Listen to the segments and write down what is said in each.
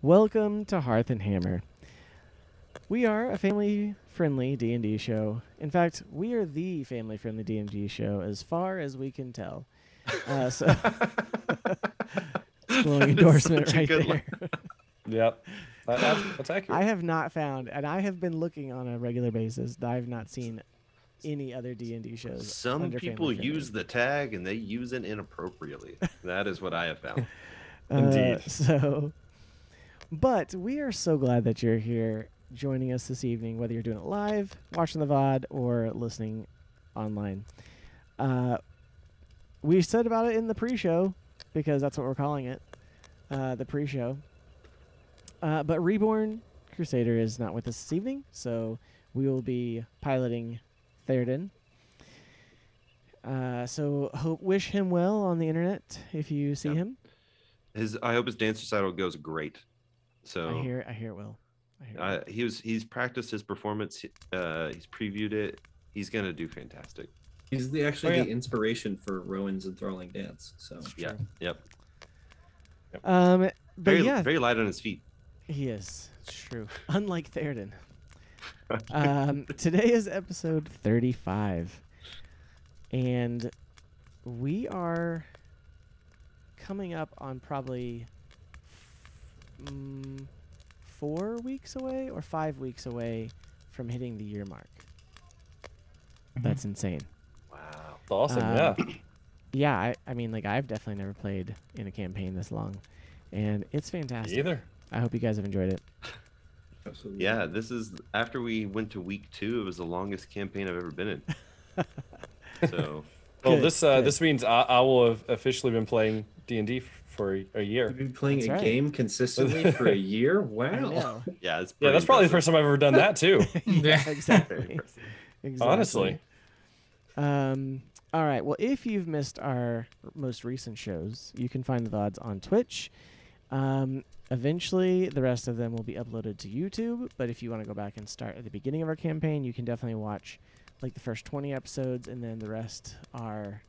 Welcome to Hearth and Hammer. We are a family-friendly D&D show. In fact, we are the family-friendly D&D show as far as we can tell. So, glowing endorsement right there. Yep. That's accurate. I have not found, and I have been looking on a regular basis, I have not seen any other D&D shows. Some people use the tag and they use it inappropriately. That is what I have found. Indeed. But we are so glad that you're here joining us this evening, whether you're doing it live, watching the VOD, or listening online. We said about it in the pre-show, because that's what we're calling it, the pre-show. But Reborn Crusader is not with us this evening, so we will be piloting Theoden. So wish him well on the internet if you see him. I hope his dance recital goes great. So I hear it will. He's practiced his performance. He's previewed it. He's gonna do fantastic. He's the inspiration for Rowan's enthralling dance. So yeah, yep. But very light on his feet. He is. It's true. Unlike Theoden. Today is episode 35, and we are coming up on probably 4 weeks away or 5 weeks away from hitting the year mark. That's insane. Wow. That's awesome, yeah. Yeah, I mean, like, I've definitely never played in a campaign this long, and it's fantastic. Either. I hope you guys have enjoyed it. Absolutely. Yeah, this is after we went to week 2. It was the longest campaign I've ever been in. So, well, Good, this means I will have officially been playing D&D for a year. You've been playing That's right. game consistently for a year? I Wow. know. yeah, That's probably the first time I've ever done that too. Yeah, Very exactly. impressive. Honestly. All right. Well, if you've missed our most recent shows, you can find the VODs on Twitch. Eventually, the rest of them will be uploaded to YouTube. But if you want to go back and start at the beginning of our campaign, you can definitely watch like the first 20 episodes, and then the rest are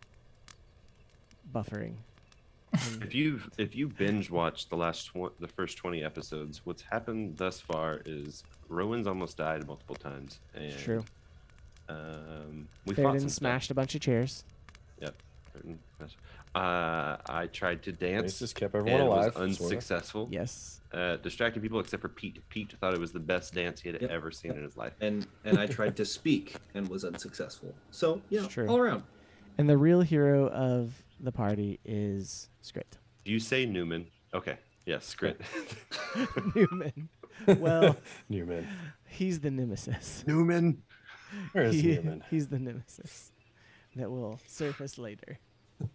buffering. If you binge watched the first 20 episodes, what's happened thus far is Rowan's almost died multiple times. And, It's true. We fought Theoden some smashed a bunch of chairs. Yep. I tried to dance. Just kept everyone and alive. was unsuccessful. Yes. Distracting people except for Pete. Pete thought it was the best dance he had ever seen in his life. And I tried to speak and was unsuccessful. So, yeah, It's true. all around. And the real hero of the party is Skrit. Do you say Newman? Okay. Yes, Skrit. Newman. Well, Newman. he's the nemesis. Newman. Where is Newman? He's the nemesis that will surface later. I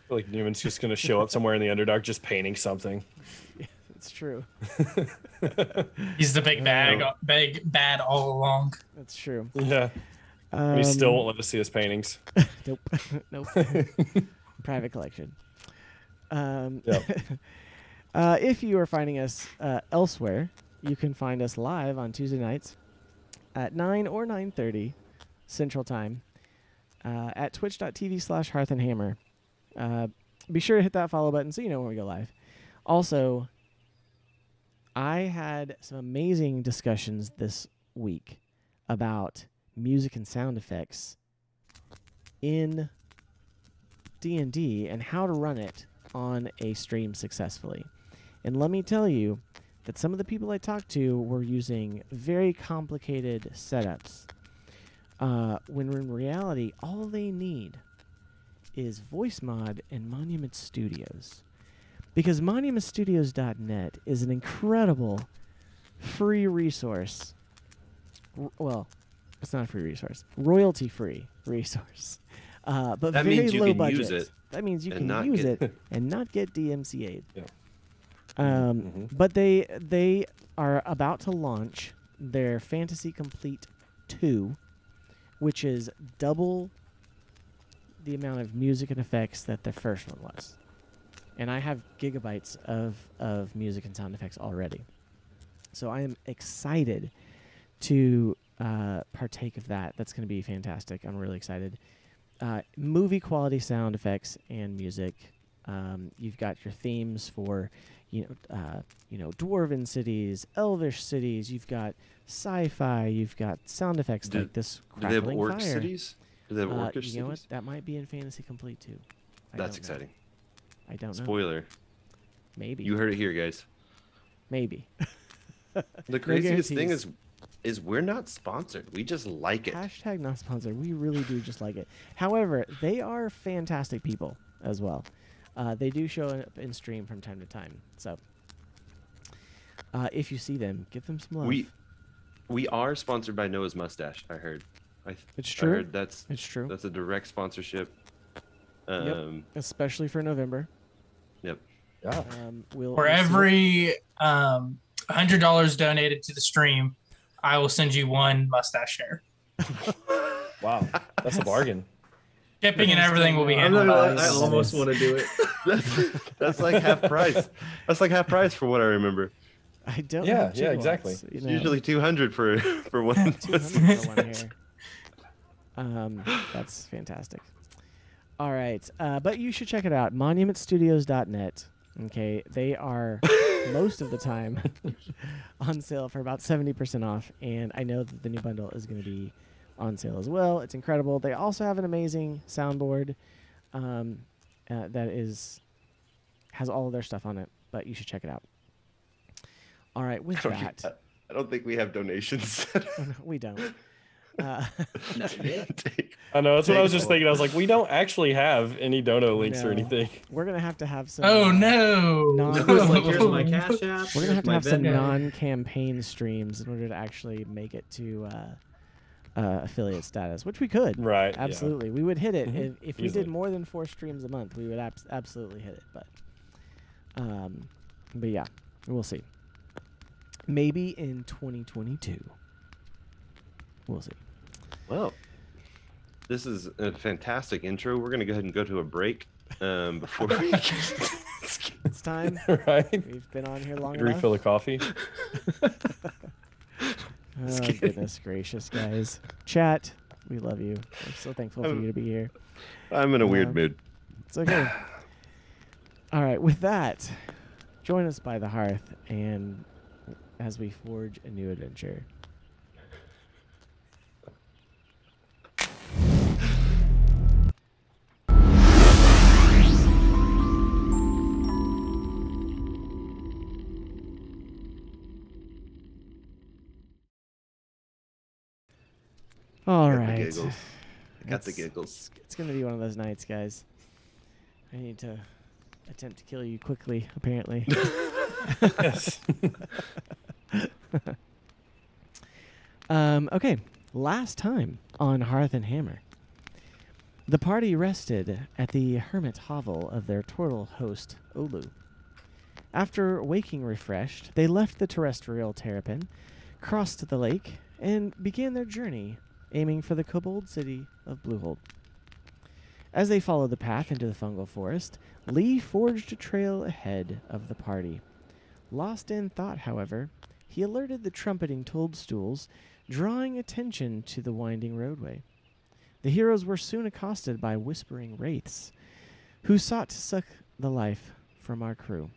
feel like Newman's just going to show up somewhere in the Underdark just painting something. Yeah, it's true. He's the big bad all along. That's true. Yeah. He still won't let us see his paintings. Nope. Nope. Private collection. Yep. If you are finding us elsewhere, you can find us live on Tuesday nights at 9 or 9:30 Central Time at twitch.tv/hearthandhammer. Be sure to hit that follow button so you know when we go live. Also, I had some amazing discussions this week about music and sound effects in D&D and how to run it on a stream successfully. And let me tell you that some of the people I talked to were using very complicated setups, when in reality, all they need is Voice Mod and Monument Studios. Because monumentstudios.net is an incredible free resource. Well, it's not a free resource. Royalty-free resource. But That very means you low can budget. use it That means you and can not use get- it and not get DMCA'd. Yeah. But they are about to launch their Fantasy Complete 2, which is double the amount of music and effects that the first one was. And I have gigabytes of music and sound effects already. So I am excited to partake of that. That's going to be fantastic. I'm really excited. Movie quality sound effects and music You've got your themes for, dwarven cities, elvish cities. You've got sci-fi. You've got sound effects like this Do they have crackling orc fire. cities? Do they have orcish You know what? cities? That might be in Fantasy Complete too. That's exciting. I don't know. Spoiler. Maybe. You heard it here, guys. Maybe. The craziest thing guarantees. is we're not sponsored. We just like it. Hashtag not sponsored. We really do just like it. However, they are fantastic people as well. They do show up in stream from time to time. So if you see them, give them some love. We are sponsored by Noah's Mustache. I heard. It's true. I heard that's true. That's a direct sponsorship. Yep. Especially for November. Yep. Yeah. For every $100 donated to the stream, I will send you one mustache hair. Wow, that's a bargain. Shipping and everything will be I'm handled. not gonna lie, I almost want to do it. That's like half price. That's like half price for what I remember. I don't. Yeah, have yeah, gigawatts, exactly. It's usually 200 for one. 200 for one hair. That's fantastic. All right, but you should check it out. MonumentStudios.net. Okay, they are most of the time on sale for about 70% off, and I know that the new bundle is going to be on sale as well. It's incredible. They also have an amazing soundboard that has all of their stuff on it, but you should check it out. All right, with that, I don't think we have donations. we don't. Not yet. I know, that's what I was just thinking. I was like, we don't actually have any dono links or No. anything. We're gonna have to have some. Oh no! Non- It was like, here's my Cash App. We're gonna have here's to my have some Venmo. non-campaign streams in order to actually make it to affiliate status, which we could. Right. yeah. Absolutely, we would hit it if we Easily. did more than 4 streams a month. We would absolutely hit it, but yeah, we'll see. Maybe in 2022. We'll see. Well, this is a fantastic intro. We're going to go ahead and go to a break before we It's time. Right. We've been on here long enough. Refill the coffee. Oh, goodness gracious, guys. Chat, we love you. I'm so thankful for you to be here. I'm in a weird mood. It's okay. All right, with that, join us by the hearth and as we forge a new adventure. All Got the right. giggles. Got the It's- giggles. It's going to be one of those nights, guys. I need to attempt to kill you quickly, apparently. Yes. Okay, last time on Hearth and Hammer. The party rested at the hermit hovel of their turtle host, Olu. After waking refreshed, they left the terrestrial terrapin, crossed the lake, and began their journey, aiming for the kobold city of Bluehold. As they followed the path into the fungal forest, Lee forged a trail ahead of the party. Lost in thought, however, he alerted the trumpeting toadstools, drawing attention to the winding roadway. The heroes were soon accosted by whispering wraiths, who sought to suck the life from our crew.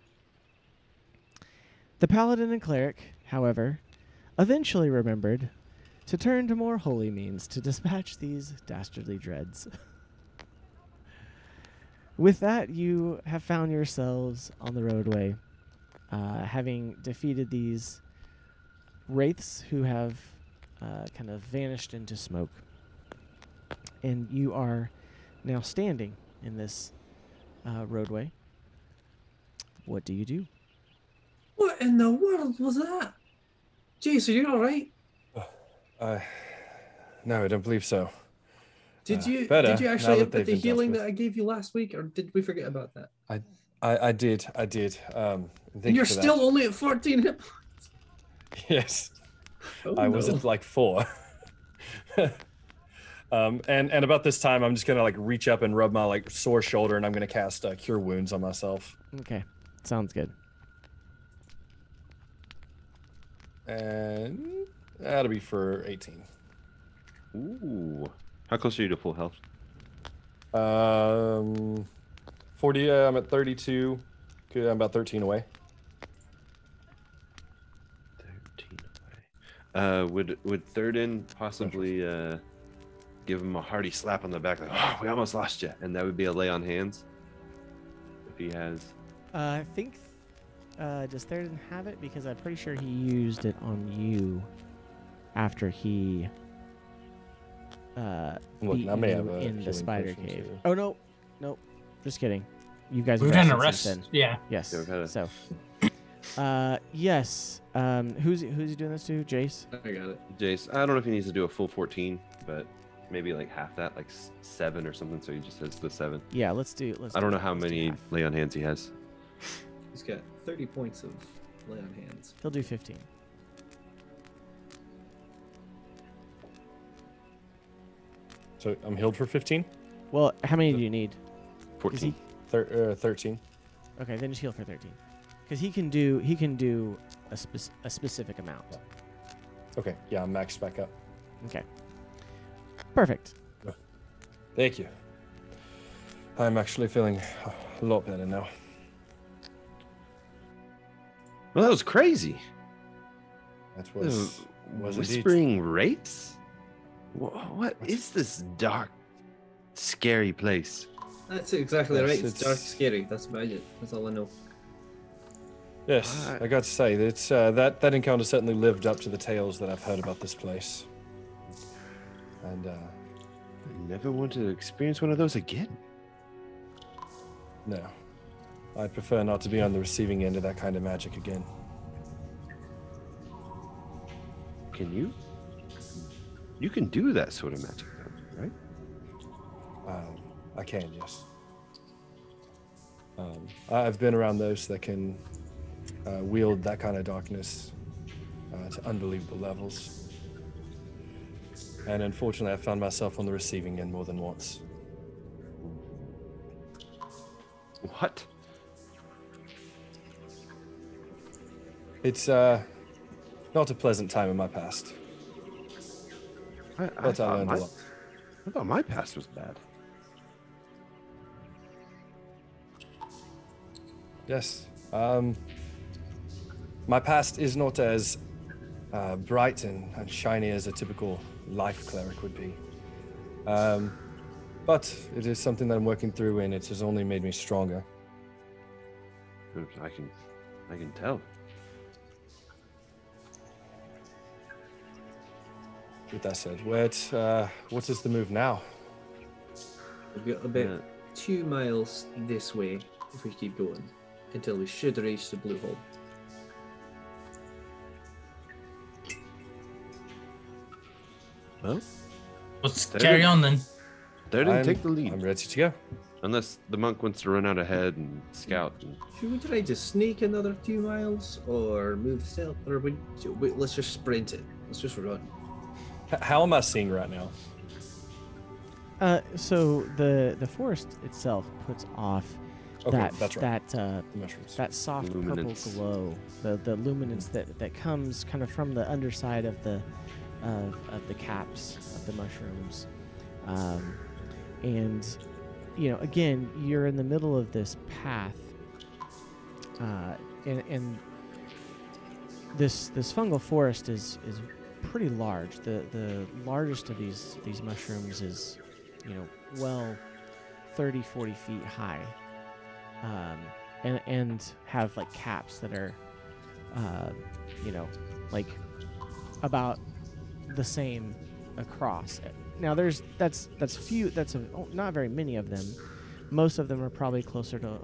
The paladin and cleric, however, eventually remembered to turn to more holy means to dispatch these dastardly dreads. With that, you have found yourselves on the roadway, having defeated these wraiths who have kind of vanished into smoke. And you are now standing in this roadway. What do you do? What in the world was that? Jeez, are you all right? No, I don't believe so. Did you better, did you now actually that input they've the been dealt healing with. that I gave you last week, or did we forget about that? I did. Thank And you you're for that. still only at 14 hit points. Yes. Oh, I was no. at like 4. And about this time, I'm just gonna like reach up and rub my like sore shoulder, and I'm gonna cast Cure Wounds on myself. Okay, sounds good. And that'll be for 18. Ooh. How close are you to full health? 40. I'm at 32. Good, I'm about 13 away. 13 away. Would Thurden possibly give him a hearty slap on the back, like, "Oh, we almost lost you," and that would be a lay on hands if he has. I think does Theoden have it? Because I'm pretty sure he used it on you after he beat I may you have a in the healing spider potion, cave. too. Oh no, nope. Just kidding. You guys We've have done a rested rest. since then. Yeah. Yes. Yeah, we've had a- So, yes. Who's he doing this to? Jace. I got it. Jace, I don't know if he needs to do a full 14, but maybe like half that, like 7 or something. So he just has the 7. Yeah. Let's do. I don't know that. how Let's do many half. lay on hands he has. He's got 30 points of lay on hands. He'll do 15. So I'm healed for 15. Well, how many do you need? 14. 13. Okay, then just heal for 13. Because he can do a specific amount. Okay, yeah, I'm maxed back up. Okay. Perfect. Thank you. I'm actually feeling a lot better now. Well, that was crazy. That was indeed. Whispering Wraiths? What is this dark, scary place? That's exactly Yes, right. It's dark, it's- scary. That's about it. That's all I know. Yes, What? I got to say that that encounter certainly lived up to the tales that I've heard about this place. And I never want to experience one of those again. no, I'd prefer not to be on the receiving end of that kind of magic again. Can you? You can do that sort of magic, though, right? I can, yes. I've been around those that can wield that kind of darkness to unbelievable levels. And unfortunately, I found myself on the receiving end more than once. What? It's not a pleasant time in my past, I but I thought learned a lot. I thought my past was bad. Yes. My past is not as bright and shiny as a typical life cleric would be. But it is something that I'm working through, and it has only made me stronger. I can tell. With that said, what is the move now? We've got about Yeah. 2 miles this way if we keep going until we should reach the blue hole. Well, Let's There carry it- on then. they didn't I'm- take the lead. I'm ready to go. Unless the monk wants to run out ahead and scout. Should we try to sneak another 2 miles or move stealth? Or let's just sprint it. Let's just run. How am I seeing right now? So the forest itself puts off Okay, that that's right. that The mushrooms. that soft Luminance. purple glow, the luminance that comes kind of from the underside of the caps of the mushrooms, and again, you're in the middle of this path, and this fungal forest is pretty large. The largest of these mushrooms is, well 30, 40 feet high. And have like caps that are, like about the same across. Now that's few. Not very many of them. Most of them are probably closer to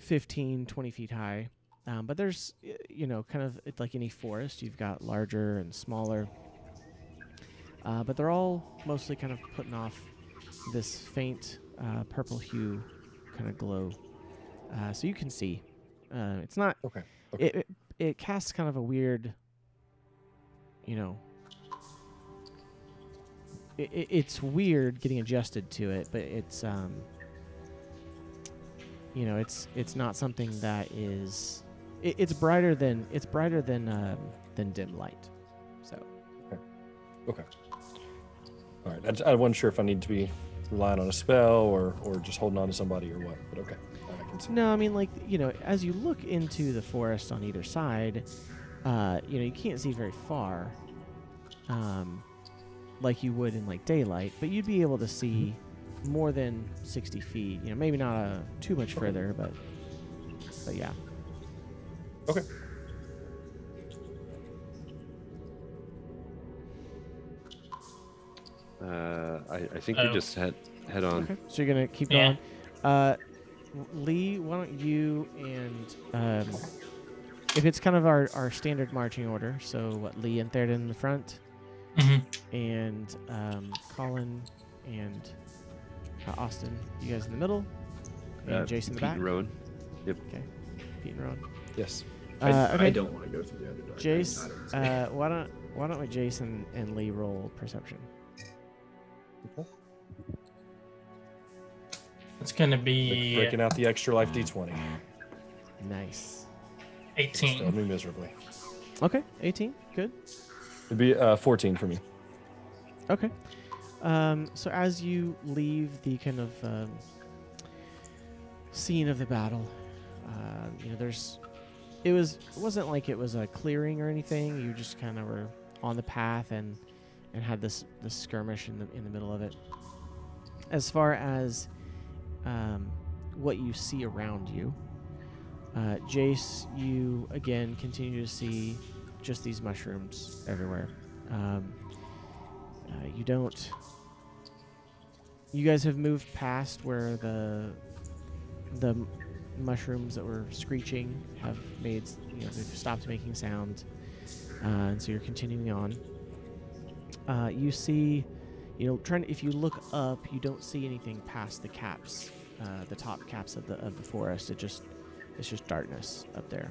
15, 20 feet high. But there's kind of like any forest, you've got larger and smaller. But they're all mostly kind of putting off this faint purple hue kind of glow. So you can see. It's not. Okay. It casts kind of a weird. It's weird getting adjusted to it, but it's it's not something that is. It's brighter than dim light. So. Okay. All right. I wasn't sure if I need to be relying on a spell or just holding on to somebody or what. But okay, that I can see. No, I mean, like, as you look into the forest on either side, you can't see very far, like you would in like daylight, but you'd be able to see more than 60 feet. Maybe not too much further, but yeah. Okay. I think we just head on. Okay. So you're gonna keep Yeah. going. Lee, why don't you and if it's kind of our standard marching order, so what, Lee and Theoden in the front, and Colin and Austin, you guys in the middle, and Jason in the Pete back. and Rowan. Yep. Okay, Pete and Rowan. Yes. Okay. I don't want to go through the Underdark. Jace, why don't we Jason and Lee roll perception? Okay. It's gonna be Breaking out the extra life D20. Nice. 18. Failed me miserably. Okay, 18. Good. It'd be 14 for me. Okay. So as you leave the kind of scene of the battle, it wasn't like it was a clearing or anything. You just kind of were on the path and had this skirmish in the middle of it. As far as what you see around you, Jace, you again continue to see just these mushrooms everywhere. You guys have moved past where the mushrooms that were screeching have made, they've stopped making sound, and so you're continuing on. You see, if you look up, you don't see anything past the caps, the top caps of the forest. It's just darkness up there,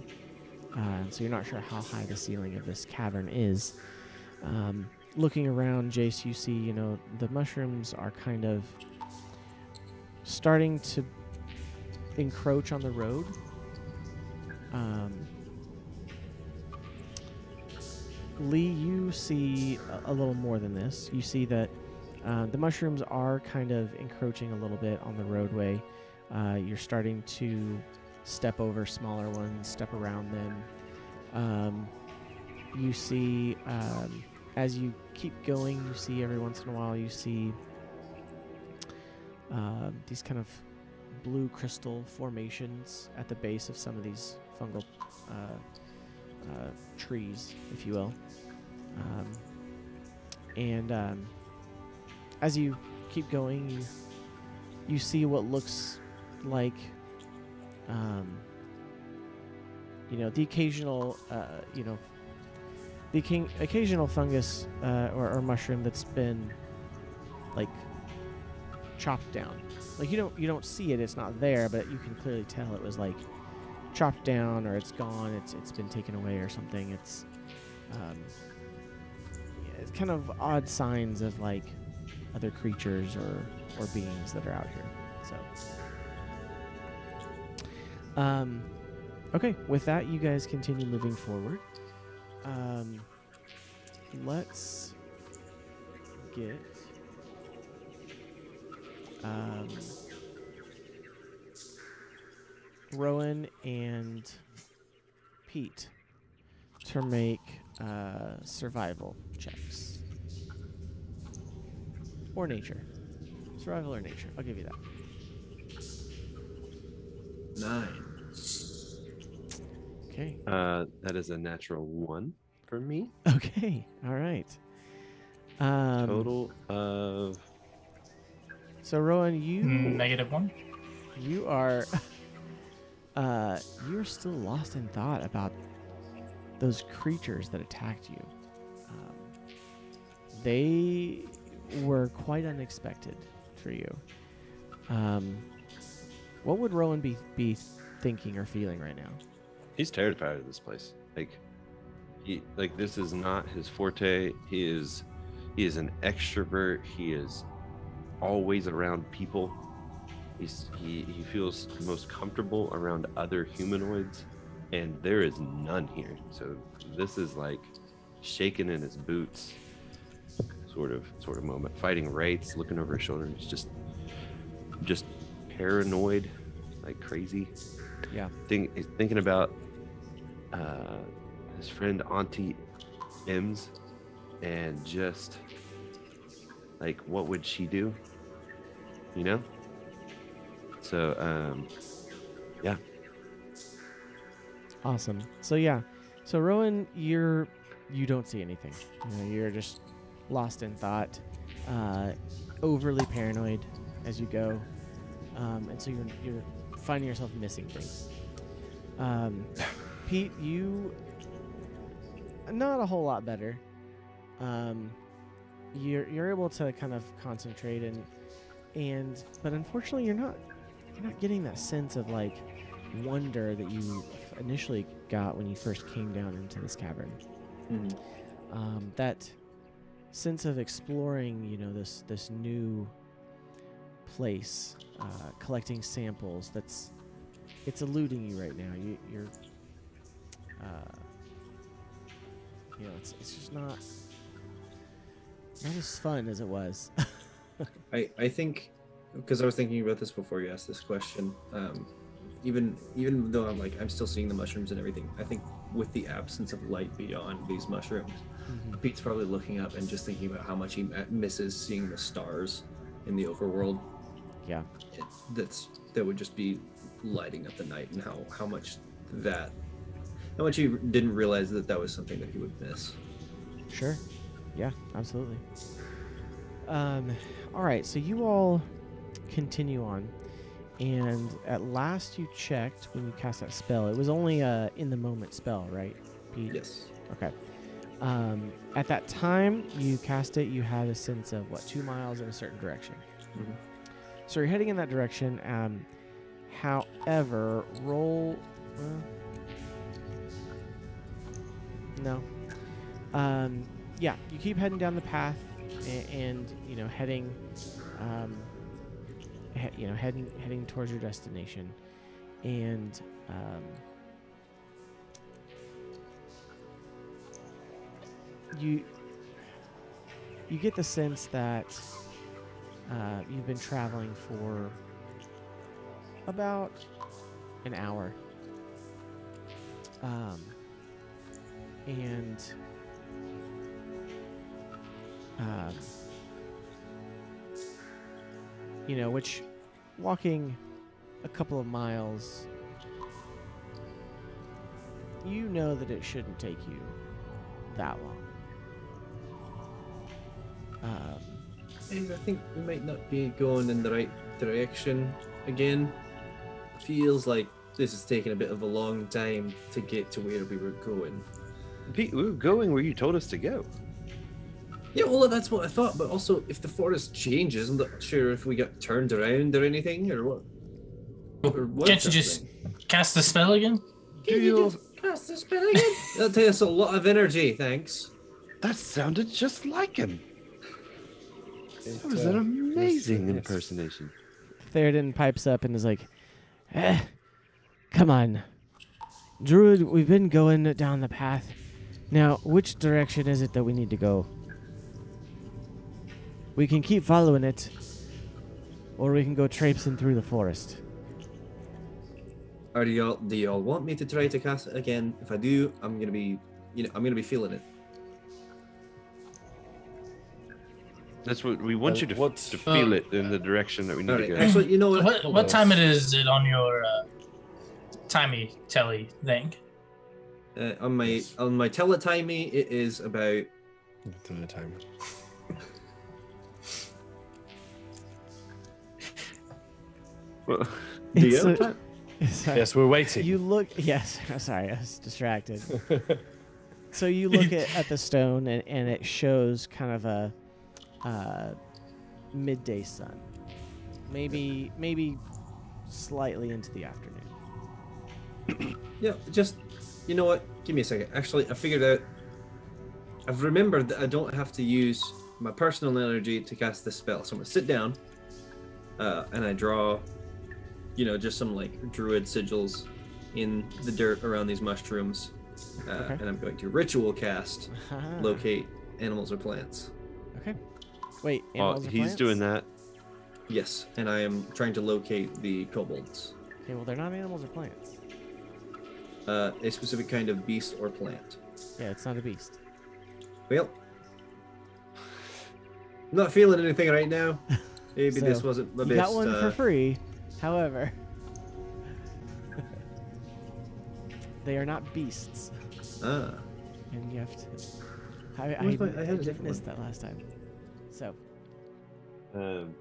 and so you're not sure how high the ceiling of this cavern is. Looking around, Jace, you see, the mushrooms are kind of starting to encroach on the road. Lee, you see a little more than this. You see that the mushrooms are kind of encroaching a little bit on the roadway. You're starting to step over smaller ones, step around them. You see, as you keep going, you see every once in a while, you see these kind of blue crystal formations at the base of some of these fungal trees, if you will. As you keep going, you see what looks like, the occasional, the occasional fungus or mushroom that's been like chopped down. Like you don't see it; it's not there, but you can clearly tell it was like chopped down, or it's gone. It's been taken away or something. It's kind of odd signs of like other creatures or beings that are out here. So, okay. With that, you guys continue moving forward. Let's get Rowan and Pete to make survival checks. Or nature. Survival or nature. I'll give you that. 9. Okay. That is a natural 1 for me. Okay. All right. Total of... So, Rowan, -1. You are... you're still lost in thought about those creatures that attacked you. They were quite unexpected for you. What would Rowan be thinking or feeling right now? He's terrified of this place. This is not his forte. He is an extrovert. He is always around people. He feels most comfortable around other humanoids, and there is none here. So this is like shaking in his boots sort of moment. Fighting wraiths, looking over his shoulder. It's just just paranoid, like crazy. Yeah. Thinking about his friend Auntie Ems, and just like, what would she do? You know? So, yeah. Awesome. So yeah. So Rowan, you don't see anything. You're just lost in thought, overly paranoid as you go, and so you're finding yourself missing things. Pete, you not a whole lot better. You're able to kind of concentrate but unfortunately you're not getting that sense of like wonder that you initially got when you first came down into this cavern. Mm-hmm. That sense of exploring, this new place, collecting samples. It's eluding you right now. You're it's just not as fun as it was. I think, because I was thinking about this before you asked this question, even though I'm still seeing the mushrooms and everything, I think with the absence of light beyond these mushrooms, Pete's probably looking up and just thinking about how much he misses seeing the stars in the overworld. Yeah. That would just be lighting up the night, and how much he didn't realize that was something that he would miss. Sure. Yeah, absolutely. All right, so you all continue on, and at last you checked when you cast that spell. It was only a in the moment spell, right, Pete? Yes. Okay. At that time you cast it, you had a sense of 2 miles in a certain direction. Mm-hmm. So you're heading in that direction. However, roll. No. Yeah, you keep heading down the path, and heading, heading towards your destination, and you get the sense that you've been traveling for about an hour, and which walking a couple of miles, that it shouldn't take you that long. I think we might not be going in the right direction again. Feels like this is taking a bit of a long time to get to where we were going. Pete, we were going where you told us to go. Yeah, well, that's what I thought, but also, if the forest changes, I'm not sure if we got turned around or anything, or what. Can't you just cast the spell again? Can you just cast the spell again? That'll take us a lot of energy, thanks. That sounded just like him. That was an amazing impersonation. Theoden pipes up and is like, come on. Druid, we've been going down the path. Now, which direction is it that we need to go? We can keep following it, or we can go traipsing through the forest. Do y'all want me to try to cast it again? If I do, I'm gonna be feeling it. That's what we want you to feel it in the direction that we need to go. Actually, you know what? What time is it on your timey telly thing? On my teletimey, it is about the time. Well, Yes, we're waiting. You look. Yes, sorry, I was distracted. So you look at the stone, and it shows kind of a midday sun, maybe slightly into the afternoon. Yeah, just, you know what? Give me a second. Actually, I figured out. I've remembered that I don't have to use my personal energy to cast this spell. So I'm gonna sit down, and I draw, just some like druid sigils in the dirt around these mushrooms, Okay. and I'm going to ritual cast locate animals or plants. Okay. Wait. While animals or he's plants? doing that, Yes, and I am trying to locate the kobolds. Okay, well, they're not animals or plants. A specific kind of beast or plant. Yeah, it's not a beast. Well, I'm not feeling anything right now. Maybe So, this wasn't the You best. got one for free. However, they are not beasts. Ah, And you have to... I What if I had a different missed one? that last time. So, Um,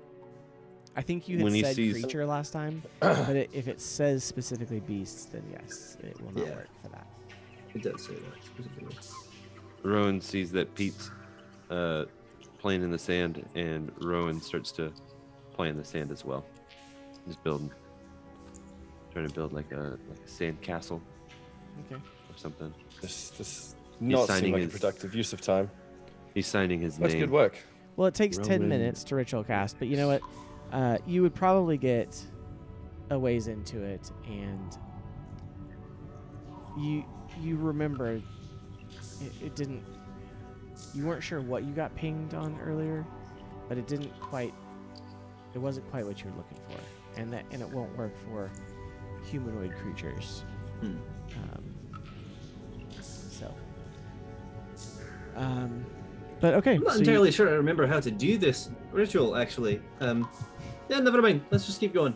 I think you had When he said sees- creature last time, but if it says specifically beasts, then yes, it will not Yeah. work for that. it does say that specifically. Rowan sees that Pete's playing in the sand, and Rowan starts to play in the sand as well. He's trying to build like a sand castle Okay. or something. This not seem signing like a his- productive use of time. He's signing his That's name. good work. Well, it takes 10 Rowan. minutes to ritual cast, but you know what? You would probably get a ways into it, and you remember it didn't. You weren't sure what you got pinged on earlier, but it didn't quite. It wasn't quite what you were looking for, and it won't work for humanoid creatures. Hmm. So. But okay. I'm not so you- entirely sure I remember how to do this ritual, actually. Yeah, never mind. Let's just keep going.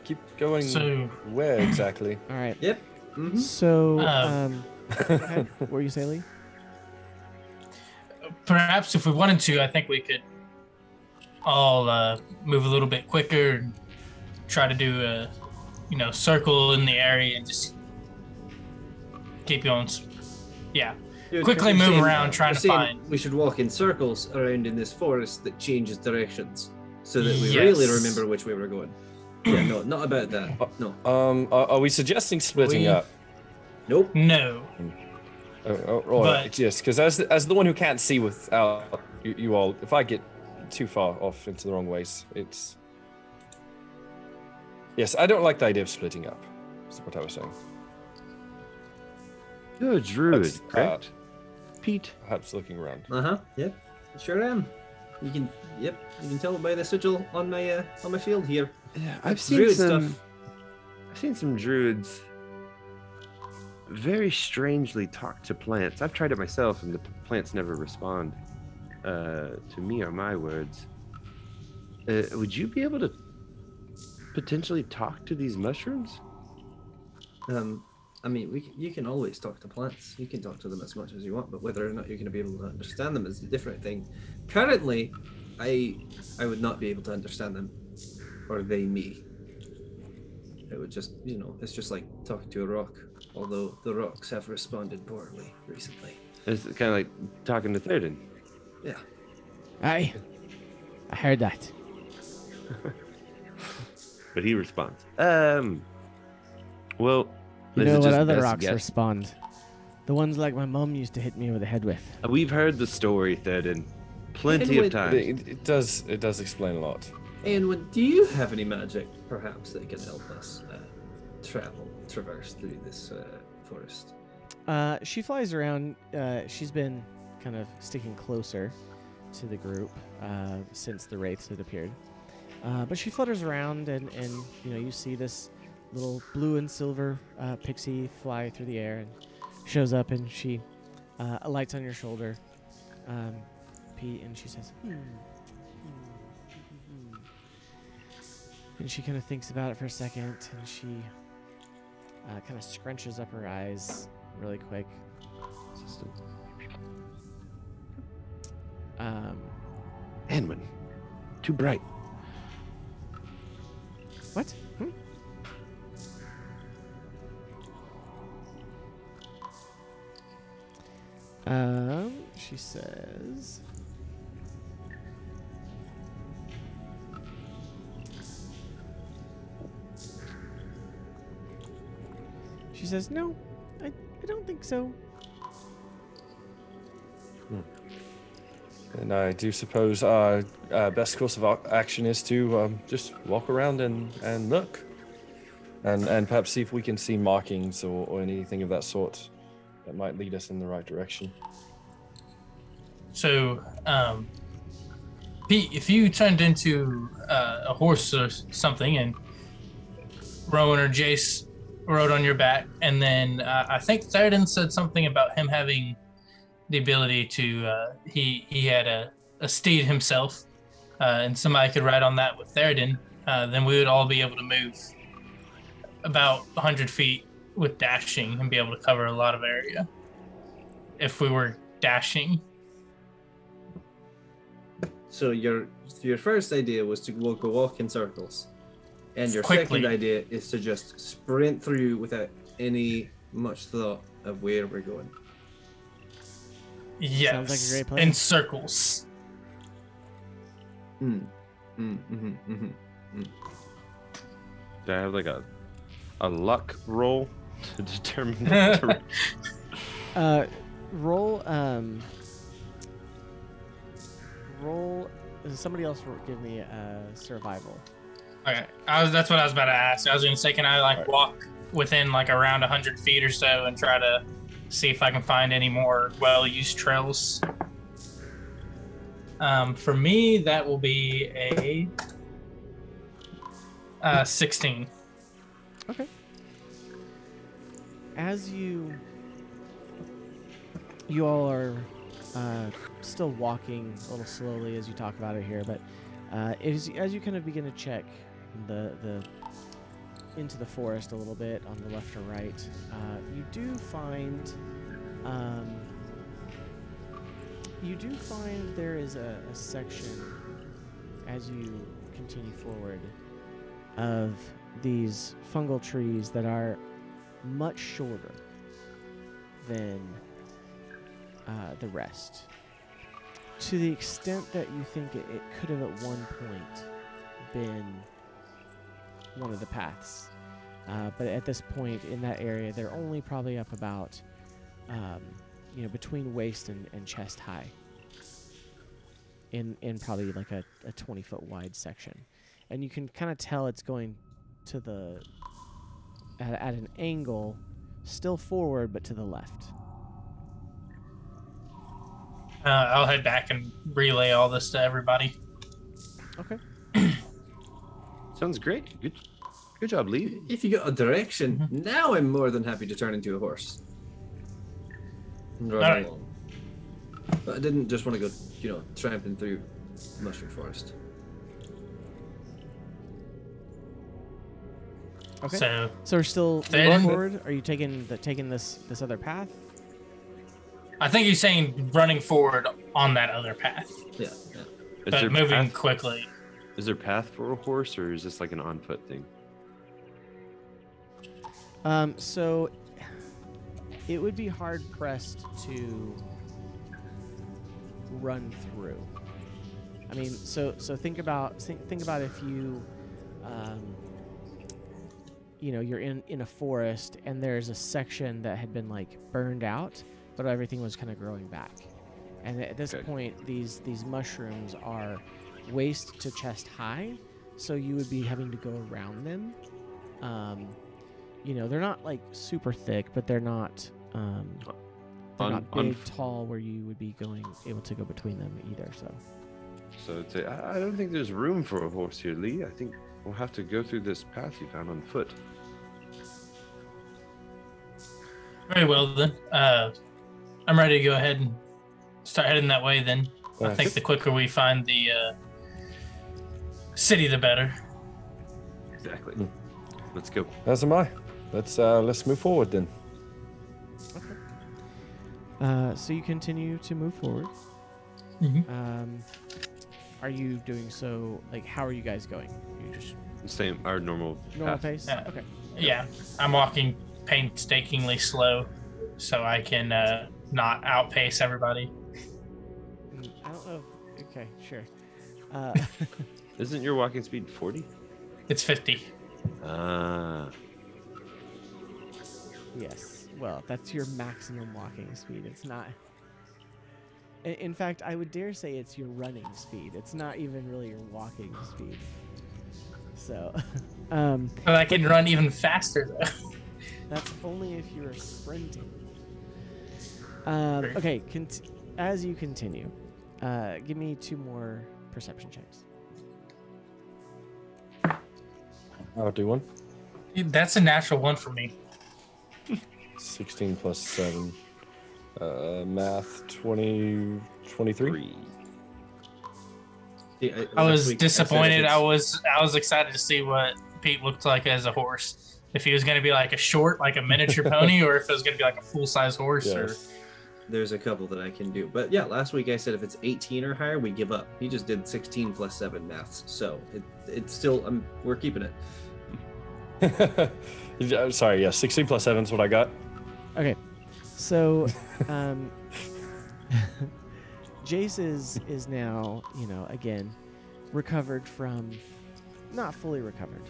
Keep going. So, Where exactly? all right. Yep. Mm-hmm. So, Um, go ahead. What were you saying, Lee? perhaps if we wanted to, I think we could all move a little bit quicker and try to do a, circle in the area and just keep going. Yeah. Quickly You're move saying- around trying you're to saying find. We should walk in circles around in this forest that changes directions, so that we Yes. really remember which way we're going. Yeah, no, not about that. No. Are we suggesting splitting We- up? Nope. No. Right, yes, because as the one who can't see without you all, if I get too far off into the wrong ways, it's... Yes, I don't like the idea of splitting up, is what I was saying. You're a druid, That's, correct? Pete. Perhaps looking around. Uh-huh. Yep. Sure am. You can tell by the sigil on my shield here. Yeah, I've It's seen druid some. stuff. I've seen some druids very strangely talk to plants. I've tried it myself, and the plants never respond to me or my words. Would you be able to potentially talk to these mushrooms? I mean, you can always talk to plants. You can talk to them as much as you want, but whether or not you're going to be able to understand them is a different thing. Currently, I would not be able to understand them, or they me. It would just, it's just like talking to a rock. Although the rocks have responded poorly recently. It's kind of like talking to Théoden. Yeah. I heard that. But he responds. Well, You is know it what just other best rocks guess? respond? The ones like my mum used to hit me with a head with. We've heard the story, Théoden, plenty of Anyway, times. It does explain a lot. And do you have any magic, perhaps, that can help us traverse through this forest? She flies around. She's been kind of sticking closer to the group since the wraiths had appeared. But she flutters around, and you see this little blue and silver pixie fly through the air and shows up, and she alights on your shoulder, Pete, and she says, And she kind of thinks about it for a second, and she kind of scrunches up her eyes really quick. Anwin, too bright. What? She says... She says, no, I don't think so. And I do suppose our best course of action is to just walk around and look. And perhaps see if we can see markings or anything of that sort that might lead us in the right direction. So, Pete, if you turned into a horse or something, and Rowan or Jace rode on your back, and then I think Theoden said something about him having the ability to. He had a steed himself, and somebody could ride on that with Theoden. Then we would all be able to move about 100 feet with dashing and be able to cover a lot of area if we were dashing. So your first idea was to go walk in circles, and your Quickly. second idea is to just sprint through without any much thought of where we're going. Yes, Sounds like a great plan. in circles. Do I have like a luck roll to determine what to Roll. Roll. Somebody else give me survival. Okay, that's what I was about to ask. I was going to say, can I like walk within like around 100 feet or so and try to see if I can find any more well-used trails? For me, that will be a 16. Okay. As you all are still walking a little slowly as you talk about it here, but as you kind of begin to check the into the forest a little bit on the left or right, you do find there is a section as you continue forward of these fungal trees that are much shorter than the rest, to the extent that you think it could have at one point been one of the paths. But at this point in that area, they're only probably up about, between waist and chest high. In probably like a 20-foot wide section, and you can kind of tell it's going to the at an angle, still forward but to the left. I'll head back and relay all this to everybody. Okay. Sounds great. Good job, Lee. If you got a direction, now I'm more than happy to turn into a horse. And run Alright. along. But I didn't just want to go, tramping through mushroom forest. Okay. So So we're still Then- moving forward. Are you taking this other path? I think he's saying running forward on that other path, Yeah. Is but there moving path, quickly. Is there path for a horse, or is this like an on foot thing? So it would be hard pressed to run through. I mean, so think about if you, you're in a forest and there's a section that had been like burned out, but everything was kind of growing back. And at this point, these mushrooms are waist to chest high, so you would be having to go around them. They're not like super thick, but they're not not big, tall, where you would be able to go between them either. So I'd say, I don't think there's room for a horse here, Lee. I think we'll have to go through this path you found on foot. Very well then. I'm ready to go ahead and start heading that way then. I think the quicker we find the city, the better. Exactly. Let's go. As am I. Let's move forward then. So you continue to move forward. Mm-hmm. Are you doing so? Like, how are you guys going? You just Same, our normal normal path. pace? Yeah. Okay. Yeah, I'm walking painstakingly slow so I can not outpace everybody. I don't know. Okay, sure. Isn't your walking speed 40? It's 50. Ah. Yes. Well, that's your maximum walking speed. It's not. In fact, I would dare say it's your running speed. It's not even really your walking speed. So, But I can run even faster though. that's only if you're sprinting. Okay, as you continue, give me 2 more perception checks. I'll do one. That's a natural one for me. 16 plus 7. Math 20, 23. Yeah, I last was week I said if disappointed. I it's- was excited to see what Pete looked like as a horse. If he was going to be like a short, like a miniature pony, or if it was going to be like a full size horse. Yes. There's a couple that I can do. But yeah, last week I said if it's 18 or higher, we give up. He just did 16 plus 7 maths. So it's still, we're keeping it. I'm sorry, yeah, 16 plus 7 is what I got. Okay, so Jace is now, again, recovered from, not fully recovered,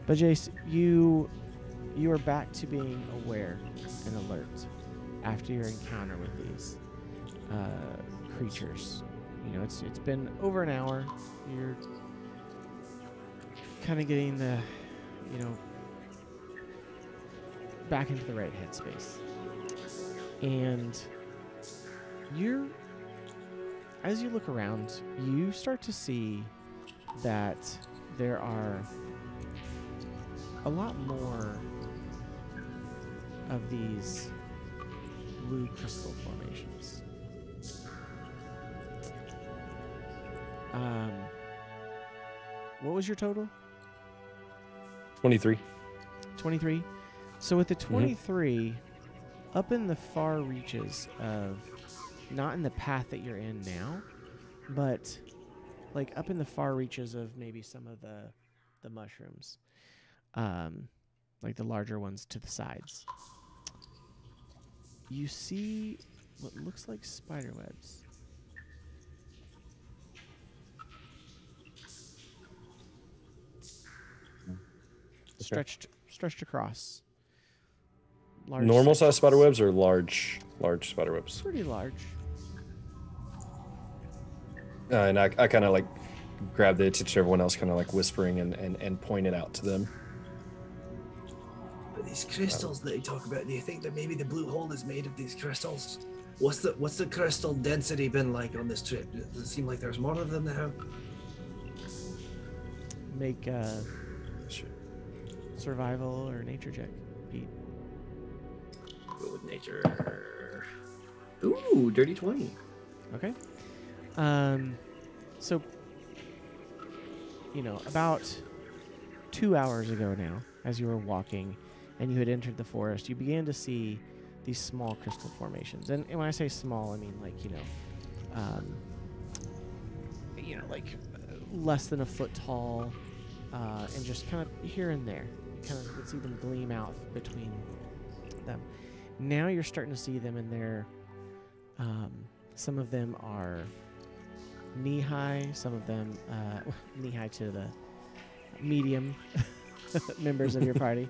but Jace, you are back to being aware and alert after your encounter with these creatures. It's been over an hour. You're kind of getting the, back into the right headspace. And as you look around, you start to see that there are a lot more of these blue crystal formations. What was your total? 23. 23. So with the 23, up in the far reaches of, not in the path that you're in now, but like up in the far reaches of maybe some of the mushrooms, like the larger ones to the sides, you see what looks like spider webs. Stretched across. Normal size sections. spider webs or large spider webs? Pretty large. And I kind of like grab the attention of everyone else, kind of like whispering and point it out to them. But these crystals that you talk about, do you think that maybe the blue hole is made of these crystals? What's the crystal density been like on this trip? Does it seem like there's more of them now? Make survival or nature check, Pete. Go with nature. Ooh, dirty 20. Okay. So, about 2 hours ago now, as you were walking and you had entered the forest, you began to see these small crystal formations. And when I say small, I mean like, like less than a foot tall, and just kind of here and there. You kind of would see them gleam out between them. Now you're starting to see them in their, some of them are knee-high, some of them knee-high to the medium members of your party.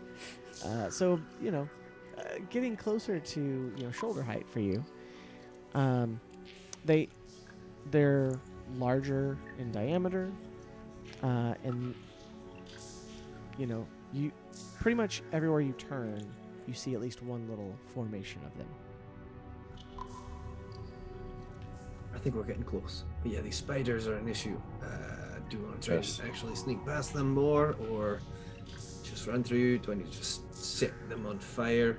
So, getting closer to, shoulder height for you. They're larger in diameter, and, you pretty much everywhere you turn, you see at least one little formation of them. I think we're getting close. But yeah, these spiders are an issue. Do you want to try Yes. to actually sneak past them more, or just run through? Do I need to just set them on fire?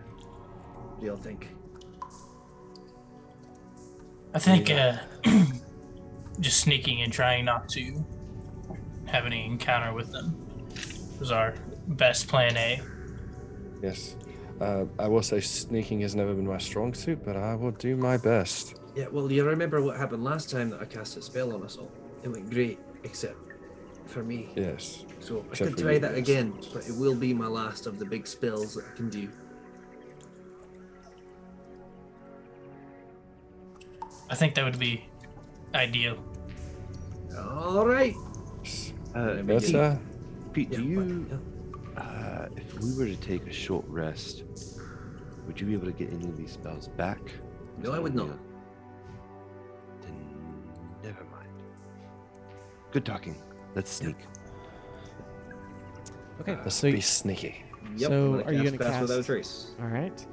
What do y'all think? I think just sneaking and trying not to have any encounter with them was our best plan A. Yes. I will say sneaking has never been my strong suit, but I will do my best. Yeah, well, you remember what happened last time that I cast a spell on us all? It went great, except for me. Yes. So I Except could for try you, that yes. again, but it will be my last of the big spells that I can do. I think that would be ideal. All right. That's Pete, do Yeah, you, but, if we were to take a short rest, would you be able to get any of these spells back? No, I would not. Then never mind. Good talking. Let's sneak. Okay, Let's so be sneaky. Yep, So, I'm are you gonna pass cast- without a trace? all right.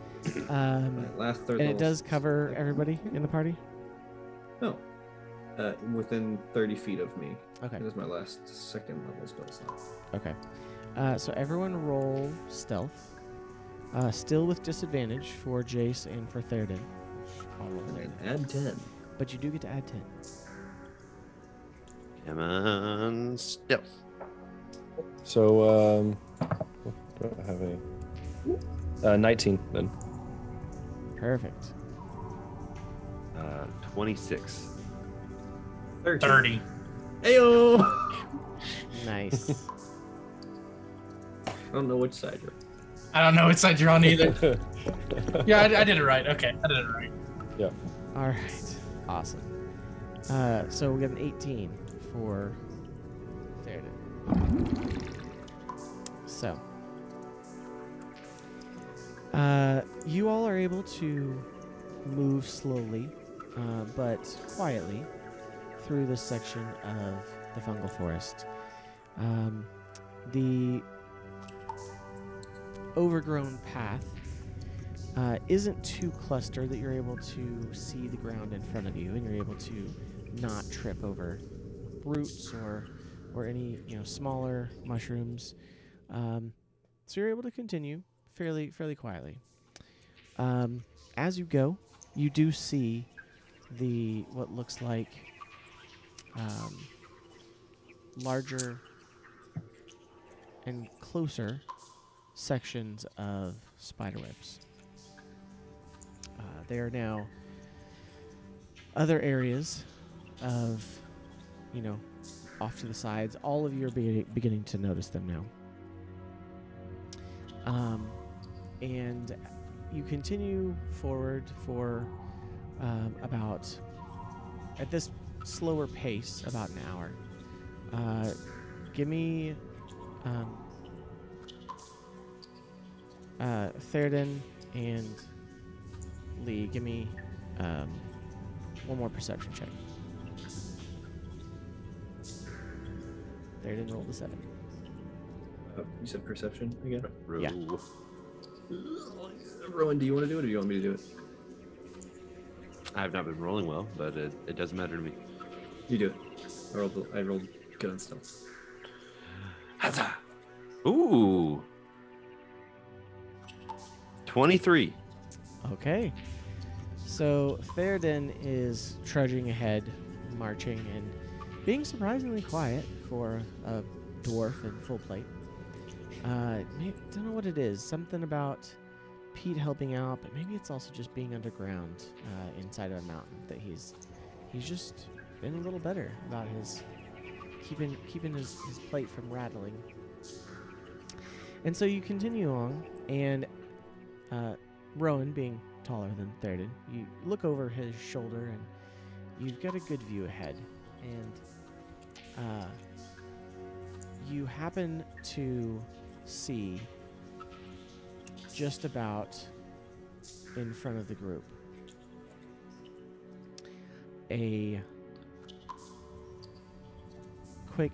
My last third And it level. does cover everybody in the party? No. within 30 feet of me. Okay. That is my last second level spell slot. Okay. So everyone roll stealth. Still with disadvantage for Jace and for Theoden. I'll roll there. And add 10. But you do get to add 10. Come on, stealth. So, do I have a 19 then? Perfect. 26. 30. Ayo! Nice. I don't know which side you're. I don't know which side you're on either. Yeah, I did it right. Okay, I did it right. Yeah. All right. Awesome. So we got an 18 for Theoden. So, you all are able to move slowly, but quietly through this section of the fungal forest. The overgrown path isn't too clustered that you're able to see the ground in front of you, and you're able to not trip over roots or any smaller mushrooms. So you're able to continue fairly quietly. As you go, you do see what looks like larger and closer sections of spiderwebs. There are now other areas of, off to the sides. All of you are beginning to notice them now. And you continue forward for about, at this slower pace, about an hour. Give me Theoden and Lee, give me one more perception check. Theoden rolled a 7. You said perception again? Yeah. Rowan, do you want to do it, or do you want me to do it? I have not been rolling well, but it doesn't matter to me. You do it. I rolled good on stealth. Huzzah! Ooh. 23. Okay. So Theoden is trudging ahead, marching, and being surprisingly quiet for a dwarf in full plate. Don't know what it is. Something about Pete helping out, but maybe it's also just being underground inside of a mountain that he's just been a little better about his keeping his plate from rattling. And so you continue on, and Rowan, being taller than Theoden, you look over his shoulder, and you've got a good view ahead. And you happen to see just about in front of the group a quick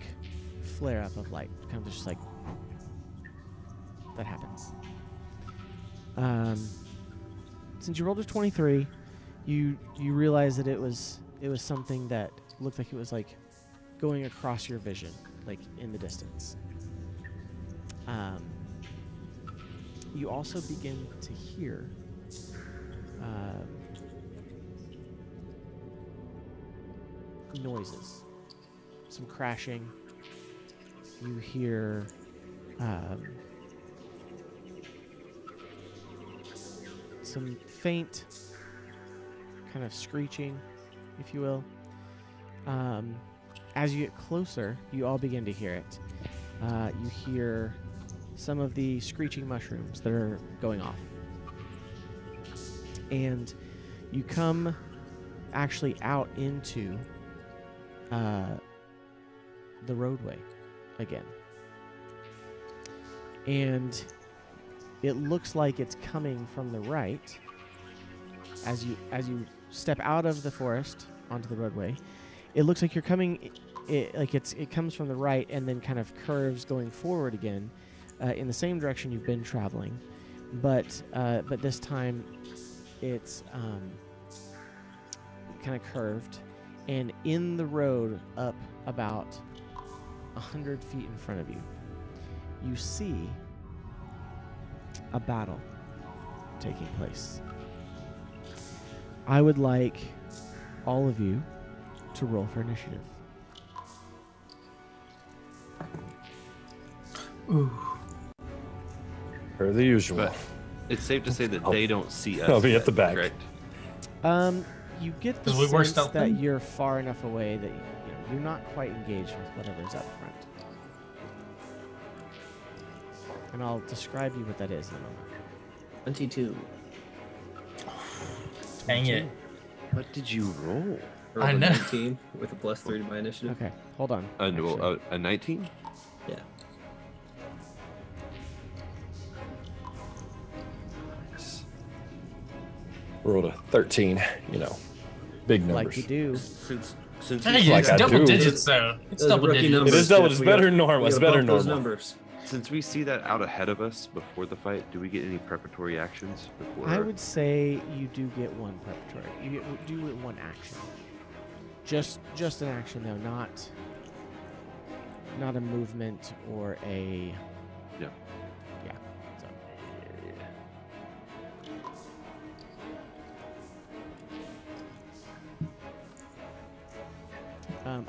flare up of light, kind of just like that happens. Since you rolled a 23, you realize that it was something that looked like it was like going across your vision, like in the distance. You also begin to hear noises, some crashing. You hear some faint kind of screeching, if you will. As you get closer, you all begin to hear it. You hear some of the screeching mushrooms that are going off. And you come actually out into the roadway again. And it looks like it's coming from the right. As you step out of the forest onto the roadway, it looks like you're coming. It comes from the right and then kind of curves going forward again, in the same direction you've been traveling, but this time it's kind of curved, And in the road up about 100 feet in front of you, you see a battle taking place. I would like all of you to roll for initiative. Ooh. Per the usual. But it's safe to say that they don't see us. I'll be at yet, the back. Correct? You get the 'Cause we were sense that stealthing? you're far enough away that you're not quite engaged with whatever's up front. And I'll describe you what that is in a moment. 22. Dang it. What did you roll? Rolled I a know. 19 with a +3 to my initiative. Okay, hold on. A actually. 19? Yeah. Rolled a 13, big numbers. Like you do. Since Hey, we, Like it's I double do. digits though. It's Those double rookie digits. numbers, It is double- Jeff. it's We better gotta- normal, we it's gotta better bump those normal. numbers. since we see that out ahead of us before the fight, do we get any preparatory actions before? I would say you do get one preparatory. Do get one action. Just an action though, not a movement or a. Yeah. Yeah. So.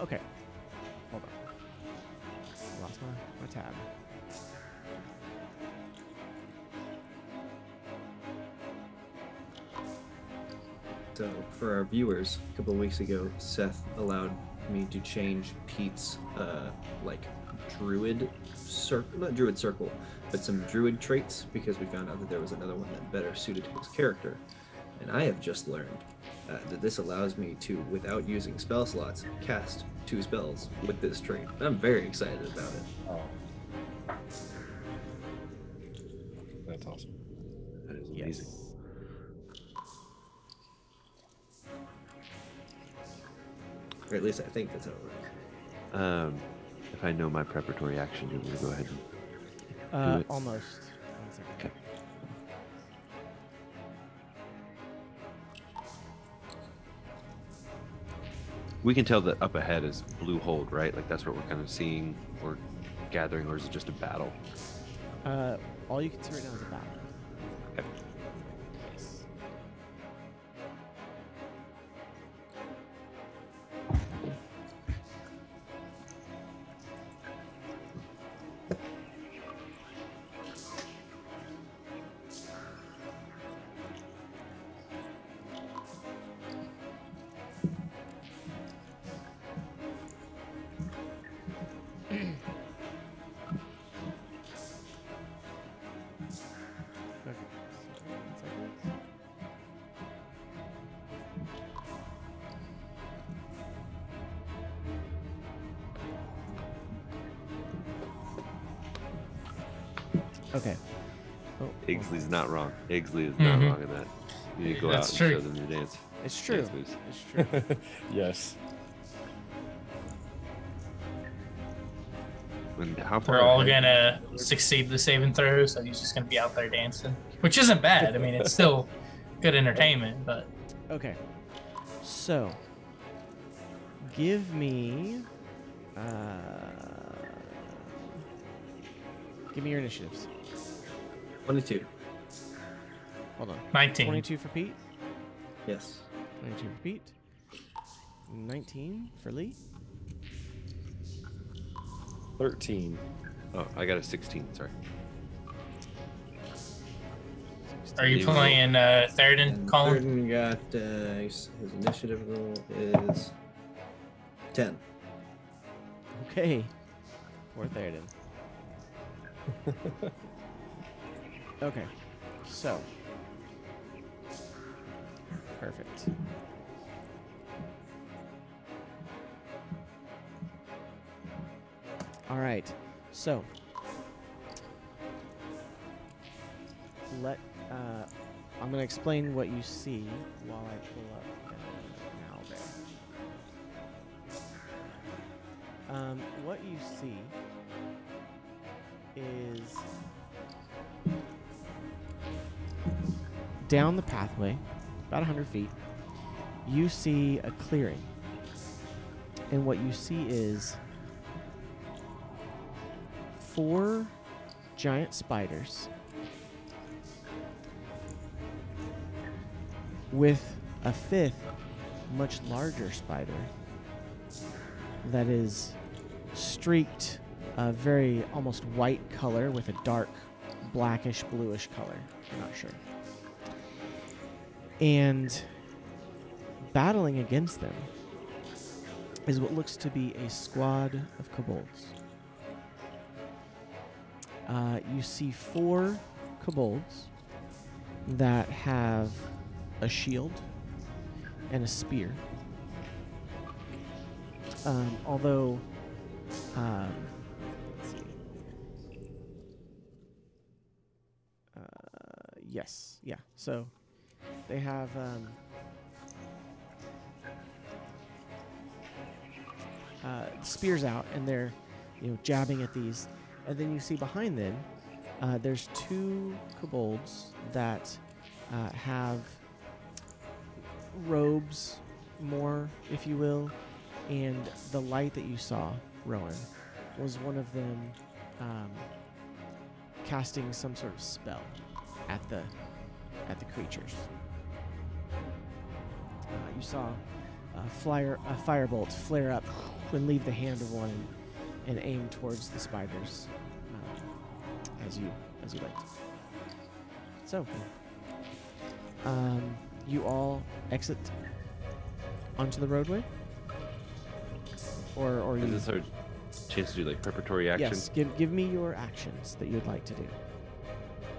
Okay. Hold on. Lost my tab. So, for our viewers, a couple of weeks ago, Seth allowed me to change Pete's, druid circle, not druid circle, but some druid traits because we found out that there was another one that better suited his character. And I have just learned that this allows me to, without using spell slots, cast 2 spells with this trait. I'm very excited about it. Oh. That's awesome. That is Yes. amazing. Or at least I think that's how it works. If I know my preparatory action, do you want to go ahead and do it? Almost. 1 second. Okay. We can tell that up ahead is blue hold, right? Like that's what we're kind of seeing or gathering, or is it just a battle? All you can see right now is a battle. Okay. Yes. Okay. So, 1 second. Okay. Oh, Igsley's not wrong. Igsley is not Mhm. wrong in that. You need to go That's out true. and show them your dance. it's true. Dance moves. It's true. Yes. And how far They're all ahead- gonna succeed the saving throw, so he's just gonna be out there dancing, which isn't bad. I mean, it's still good entertainment, but Okay. So, give me your initiatives. 22. Hold on. 19. 22 for Pete. Yes. 22 for Pete. 19 for Lee. 13. Oh, I got a 16. Sorry. Are you You playing third and And Colin? Thurden got his initiative roll is 10. Okay. Poor Theoden. Okay. So. Perfect. All right. So. I'm going to explain what you see while I pull up now there. What you see is down the pathway, about 100 feet, you see a clearing. And what you see is 4 giant spiders with a 5th, much larger spider that is streaked a very almost white color with a dark blackish bluish color. I'm not sure. And battling against them is what looks to be a squad of kobolds. You see 4 kobolds that have a shield and a spear. Although, let's see. Yes, yeah. So they have spears out, and they're jabbing at these. And then you see behind them, there's 2 kobolds that have robes, more, if you will, and the light that you saw, Rowan, was one of them casting some sort of spell at the creatures. You saw a firebolt flare up and leave the hand of one and aim towards the spiders, as you liked. So, you all exit onto the roadway, or Is you? this our chance to do like preparatory action? Yes. Give me your actions that you'd like to do.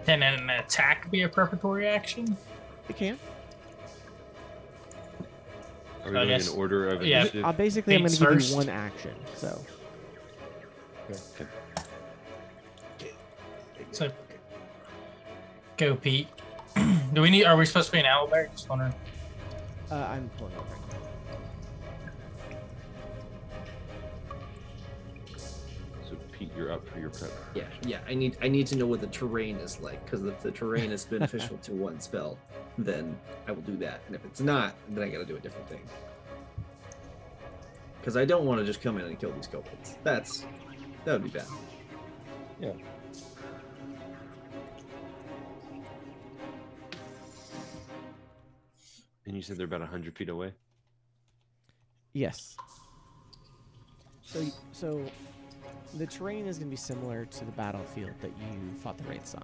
Can an attack be a preparatory action? It can. Are we I doing guess- an order of yeah. initiative? Basically, I'm going Pete's to give first. you one action. So, Okay. So, go, Pete. Are we supposed to be an owlbear? Just wondering. I'm pulling over. So Pete, you're up for your prep. Yeah. I need to know what the terrain is like, because if the terrain is beneficial to one spell, then I will do that. And if it's not, then I got to do a different thing. Because I don't want to just come in and kill these kobolds. That would be bad. Yeah. And you said they're about 100 feet away? Yes. So the terrain is going to be similar to the battlefield that you fought the wraiths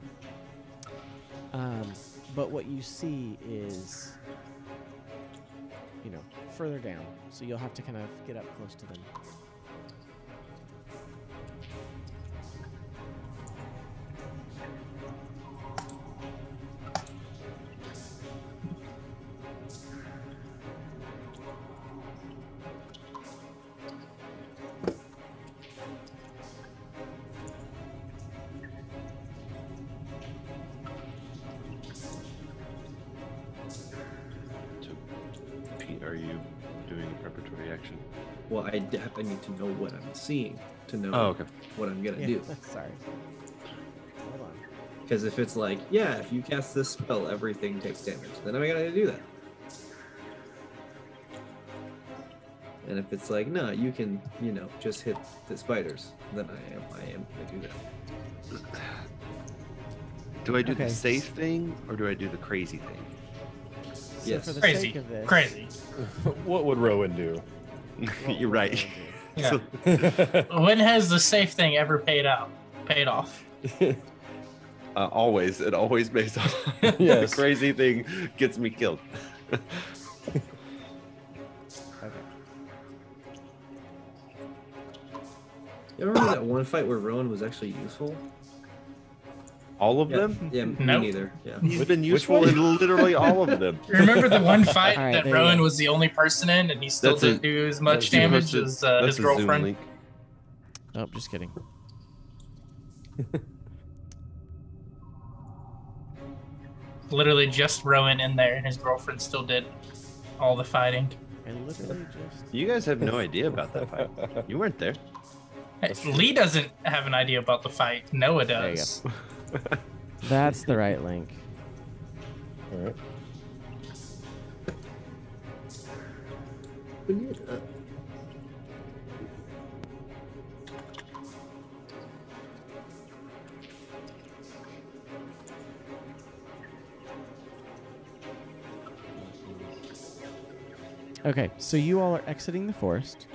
on. But what you see is, further down. So you'll have to kind of get up close to them. So Pete, are you doing a preparatory action? Well, I need to know what I'm seeing to know Oh, okay. what I'm going to Yeah, do. sorry. Hold on. Because if it's like, yeah, if you cast this spell, everything takes damage, then I'm going to do that. And if it's like, no, you can, just hit the spiders, then I am going to do that. Do I do Okay. the safe thing or do I do the crazy thing? So Yes. for the Crazy. sake of this, Crazy. What would Rowan do? what You're would right. Rowan do? Yeah. When has the safe thing ever paid off? Always. It always pays off. Yes. The crazy thing gets me killed. Okay. You remember that one fight where Rowan was actually useful? All of Yeah, them? yeah, me Nope. neither. Yeah. He's been Which useful one? in literally all of them. Remember the one fight All right, that there you Rowan go. was the only person in, and he still That's a- didn't do as much That's damage a- as that's his a Zoom girlfriend? link. Oh, just kidding. Literally just Rowan in there, and his girlfriend still did all the fighting. I literally just. You guys have no idea about that fight. You weren't there. Hey, Lee doesn't have an idea about the fight. Noah There you does. That's the right link. All right. Okay, so you all are exiting the forest,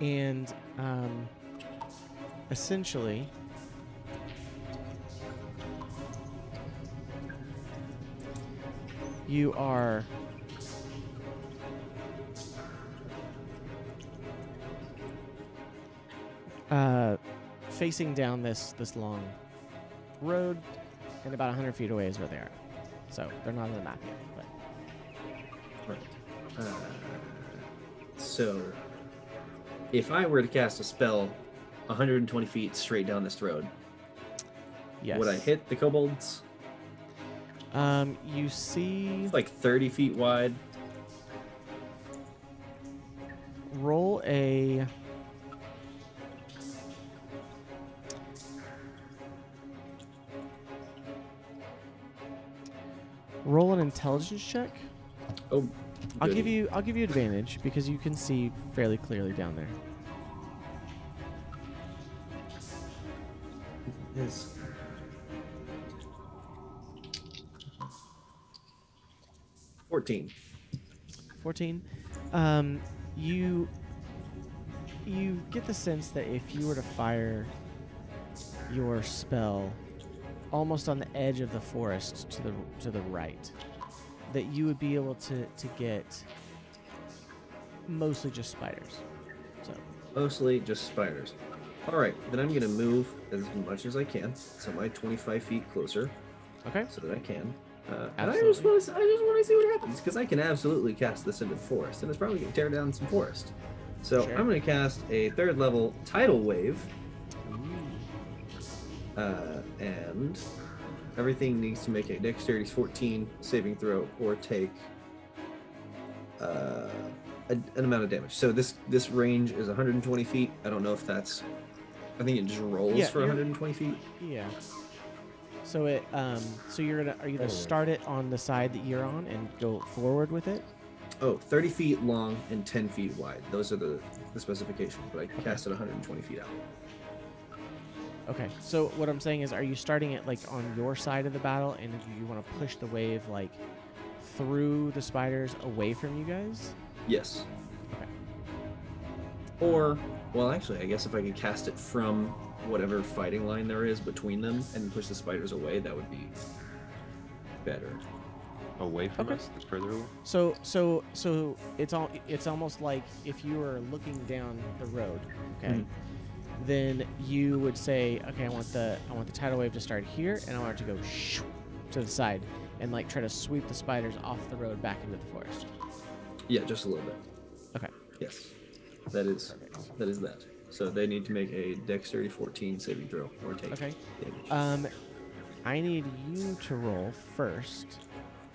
and essentially, you are facing down this long road, and about 100 feet away is where they are. So they're not on the map yet, but. Right. So, if I were to cast a spell 120 feet straight down this road, Yes. would I hit the kobolds? You see. It's like 30 feet wide. Roll a. Roll an intelligence check. Oh, I'll goody. give you advantage because you can see fairly clearly down there. Is 14. 14. You get the sense that if you were to fire your spell almost on the edge of the forest to the right, that you would be able to get mostly just spiders. So Mostly just spiders. All right, then I'm gonna move as much as I can, so my 25 feet closer, okay. so that I can. And I Absolutely. just want to see what happens because I can absolutely cast this into the forest, and it's probably gonna tear down some forest. So Sure. I'm gonna cast a 3rd level tidal wave, and everything needs to make a Dexterity 14 saving throw or take an amount of damage. So this range is 120 feet. I don't know if that's. I think it just rolls Yeah, for you're- 120 feet. Yeah. So are you gonna start it on the side that you're on and go forward with it? Oh, 30 feet long and 10 feet wide. Those are the specifications, but I cast it 120 feet out. Okay. So what I'm saying is, are you starting it like on your side of the battle, and you want to push the wave like through the spiders away from you guys? Yes. Okay. Or, well, actually, I guess if I could cast it from whatever fighting line there is between them and push the spiders away, that would be better. Away from Okay. us, like further away. So it's almost like if you were looking down the road, okay, Mhm. then you would say, okay, I want the tidal wave to start here, and I want it to go shoo to the side and like try to sweep the spiders off the road back into the forest. Yeah, just a little bit. Okay. Yes. That is that. So they need to make a Dexterity 14 saving throw or take Okay. damage. I need you to roll first.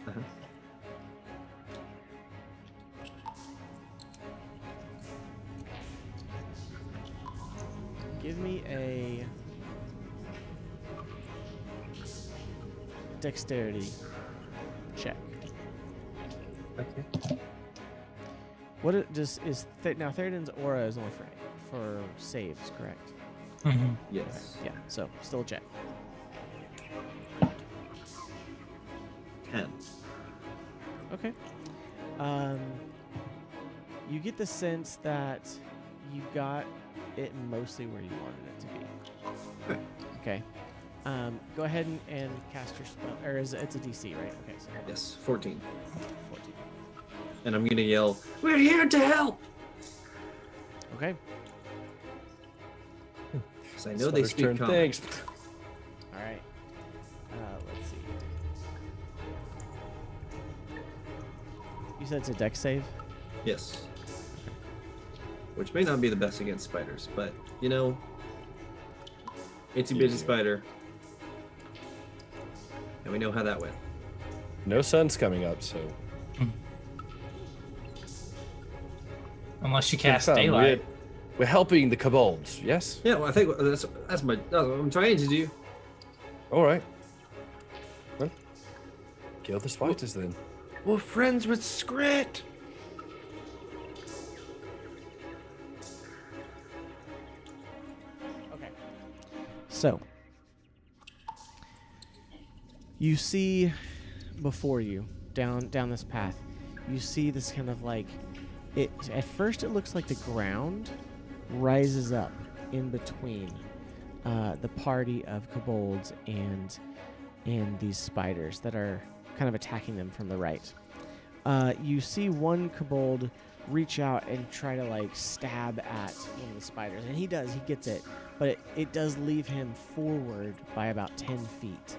Uh-huh. Give me a dexterity check. Okay. What it just is now Theoden's aura is only for saves, correct? Mhm. Yes. Yeah, so still a check. 10. Okay. You get the sense that you got it mostly where you wanted it to be. Okay. Go ahead and cast your spell, or it's a DC, right? Okay, so hold on. Yes, 14. 14. And I'm gonna yell, "We're here to help!" Okay. Because I know they Spiders speak turn common. things. All right. Let's see. You said it's a dex save? Yes. Which may not be the best against spiders, but you know, itsy bitty spider. And we know how that went. No sun's coming up, so Unless you cast Fun. daylight. We're helping the kobolds. Yes. Yeah, well, I think that's what I'm trying to do. All right. Well, kill the spiders then. We're friends with Scrit. Okay. So, you see before you, down this path, you see this kind of like it. At first, it looks like the ground rises up in between the party of kobolds and these spiders that are kind of attacking them from the right. You see one kobold reach out and try to like stab at one of the spiders, and he does. He gets it, but it does leave him forward by about 10 feet.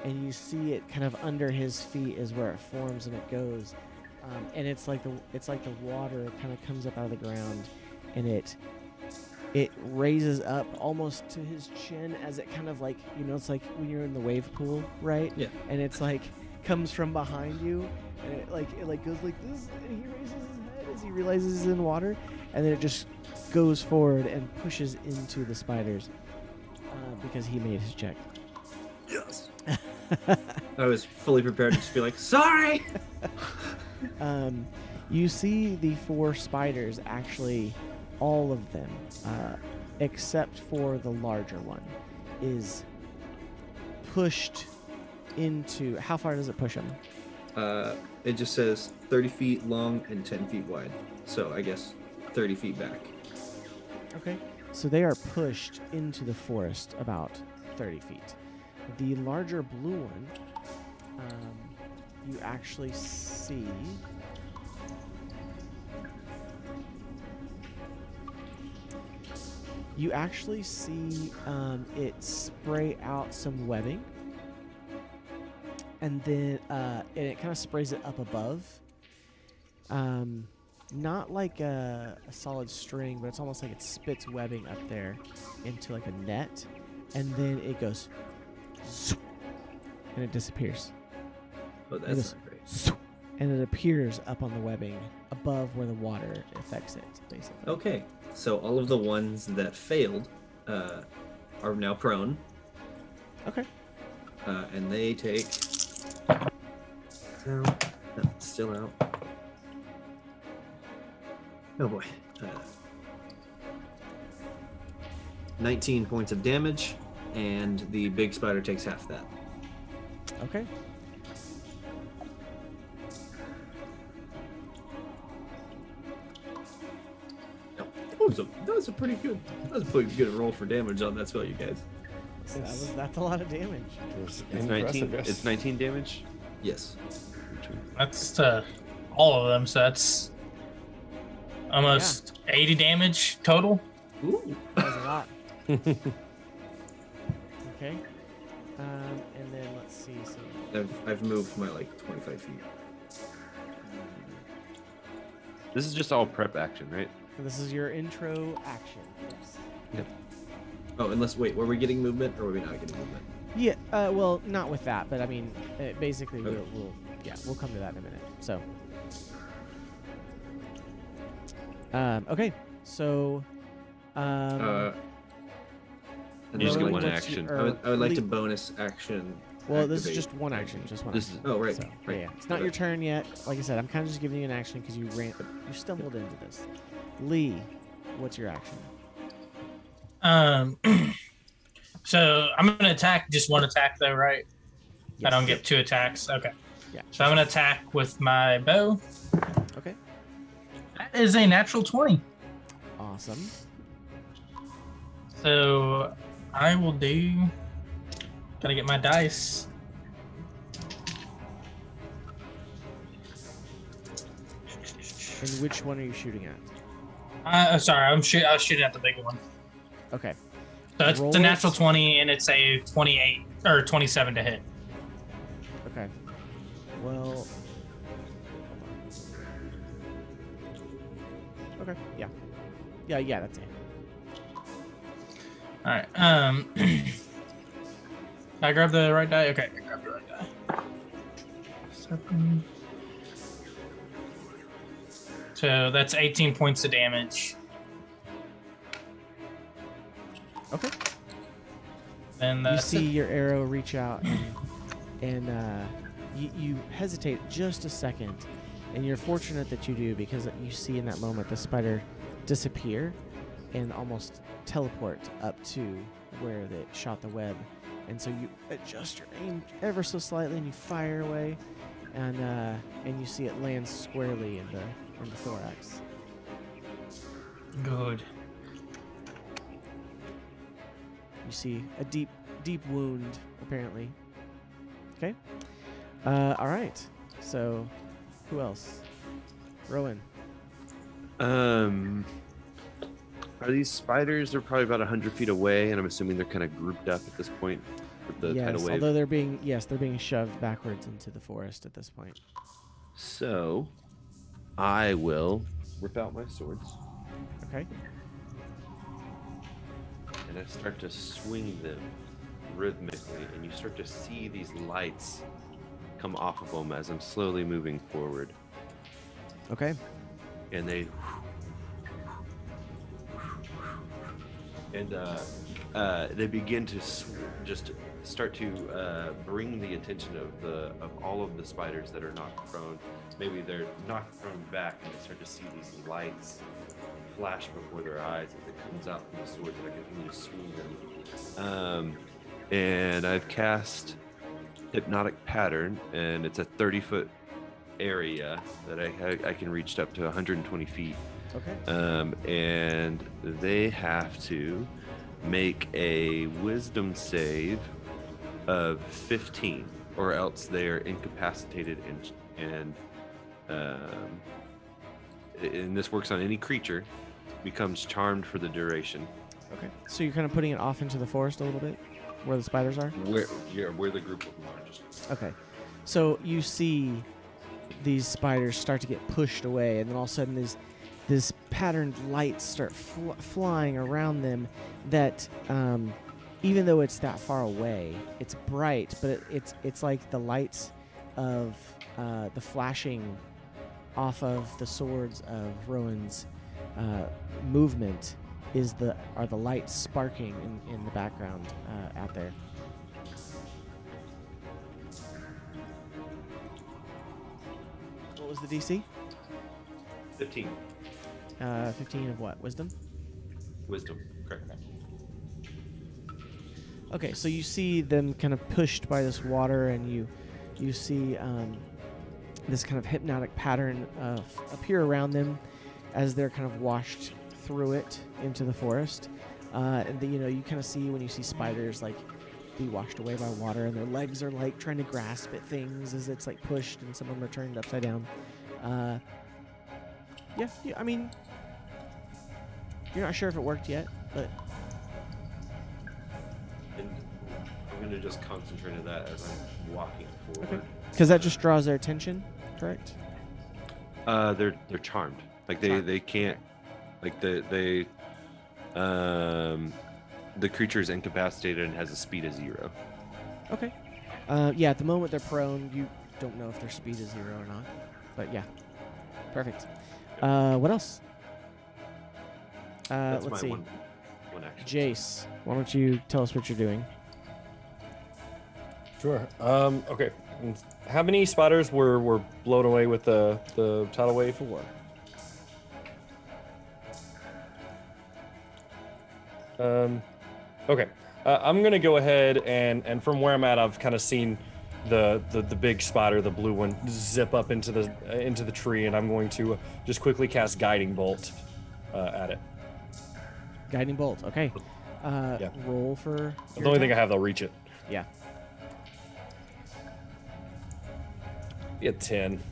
And you see it kind of under his feet is where it forms and it goes, and it's like the water kind of comes up out of the ground, and it raises up almost to his chin as it kind of like, you know, it's like when you're in the wave pool, right? Yeah. And it's like comes from behind you, and it goes like this, and he raises his head as he realizes he's in water, and then it just goes forward and pushes into the spiders because he made his check. Yes. I was fully prepared to just be like, sorry. You see the 4 spiders, actually, all of them, except for the larger one, is pushed into. How far does it push him? It just says 30 feet long and 10 feet wide. So I guess 30 feet back. Okay. So they are pushed into the forest about 30 feet. The larger blue one, you actually see. You actually see it spray out some webbing, and then and it kind of sprays it up above. Not like a solid string, but it's almost like it spits webbing up there into like a net, and then it goes, and it disappears. Oh, that's not great. And it appears up on the webbing above where the water affects it, basically. Okay, so all of the ones that failed are now prone. Okay. And they take. No, still out. Oh boy. 19 points of damage, and the big spider takes half that. Okay. That was a pretty good roll for damage on that spell, you guys. That's a lot of damage. It's It's 19. It's 19 damage. Yes. That's all of them, so that's almost 80 damage total. Ooh. That's a lot. Okay. And then let's see. So I've moved my 25 feet. This is just all prep action, right? this is your intro action. Yes. Yep. Oh, unless wait, were we getting movement or were we not getting movement? Yeah. Well, not with that, but I mean, basically, Okay. we'll come to that in a minute. So. Okay. So. And You just then get Rowan, one what's action. I would like to Lee- bonus action. Well, this is activate. just one action. Just one. This action. is Oh, right. So, right. yeah, it's not your turn yet. Like I said, I'm kind of just giving you an action because you stumbled into this. Lee, what's your action? So I'm gonna attack just one attack though, right? Yes. I don't get 2 attacks. Okay. Yeah. So I'm gonna attack with my bow. Okay. That is a natural 20. Awesome. So I will do. Gotta get my dice. And which one are you shooting at? Sorry, I was shooting at the bigger one. Okay. So it's Roll a it. natural 20, and it's a 28 or 27 to hit. Okay. Well. Okay. Yeah. Yeah. That's it. All right. I grab the right die. Okay, I grabbed the right die. 7. So that's 18 points of damage. Okay. And You that's see it. your arrow reach out, and you hesitate just a second, and you're fortunate that you do because you see in that moment the spider disappear and almost teleport up to where they shot the web, and so you adjust your aim ever so slightly and you fire away, and you see it land squarely in the thorax. Good. You see a deep wound, apparently. Okay. All right. So, who else? Rowan. Are these spiders? They're probably about 100 feet away, and I'm assuming they're kind of grouped up at this point with the tidal wave. Although they're being shoved backwards into the forest at this point. So, I will rip out my swords. Okay. And I start to swing them rhythmically, and you start to see these lights come off of them as I'm slowly moving forward. Okay. And they begin to just start to bring the attention of all of the spiders that are knocked prone. Maybe they're knocked prone back, and they start to see these lights flash before their eyes as it comes out from the swords, and I continue to swing them. And I've cast Hypnotic Pattern, and it's a 30-foot area that I can reach up to 120 feet. Okay. And they have to make a wisdom save of 15, or else they are incapacitated, and this works on any creature, becomes charmed for the duration. Okay. So you're kind of putting it off into the forest a little bit, where the spiders are? Where the group of them are. Just Okay. So you see these spiders start to get pushed away, and then all of a sudden this patterned lights start flying around them that even though it's that far away, it's bright, but it's like the lights of the flashing off of the swords of Rowan's movement are the lights sparking in the background out there. What was the DC? 15. 15 of what? Wisdom? Wisdom, correct. Okay, so you see them kind of pushed by this water, and you see this kind of hypnotic pattern appear around them as they're kind of washed through it into the forest. And you kind of see when you see spiders like be washed away by water, and their legs are like trying to grasp at things as it's like pushed, and some of them are turned upside down. Yeah, I mean, you're not sure if it worked yet, but And I'm going to just concentrate on that as I'm walking forward. okay, because that just draws their attention, correct? They're charmed. Like they can't, like the creature is incapacitated and has a speed of 0. Okay. Yeah, at the moment they're prone. You don't know if their speed is 0 or not, but yeah, perfect. What else? That's let's my see. one action. Jace, why don't you tell us what you're doing? Sure. Okay. How many spiders were blown away with the tidal wave? 4. Okay. I'm gonna go ahead and from where I'm at, I've kind of seen the big spider, the blue one, zip up into the tree, and I'm going to just quickly cast Guiding Bolt at it. Guiding bolt. Okay. Yeah. Roll for. The only thing I have that'll reach it. Yeah. Be a 10.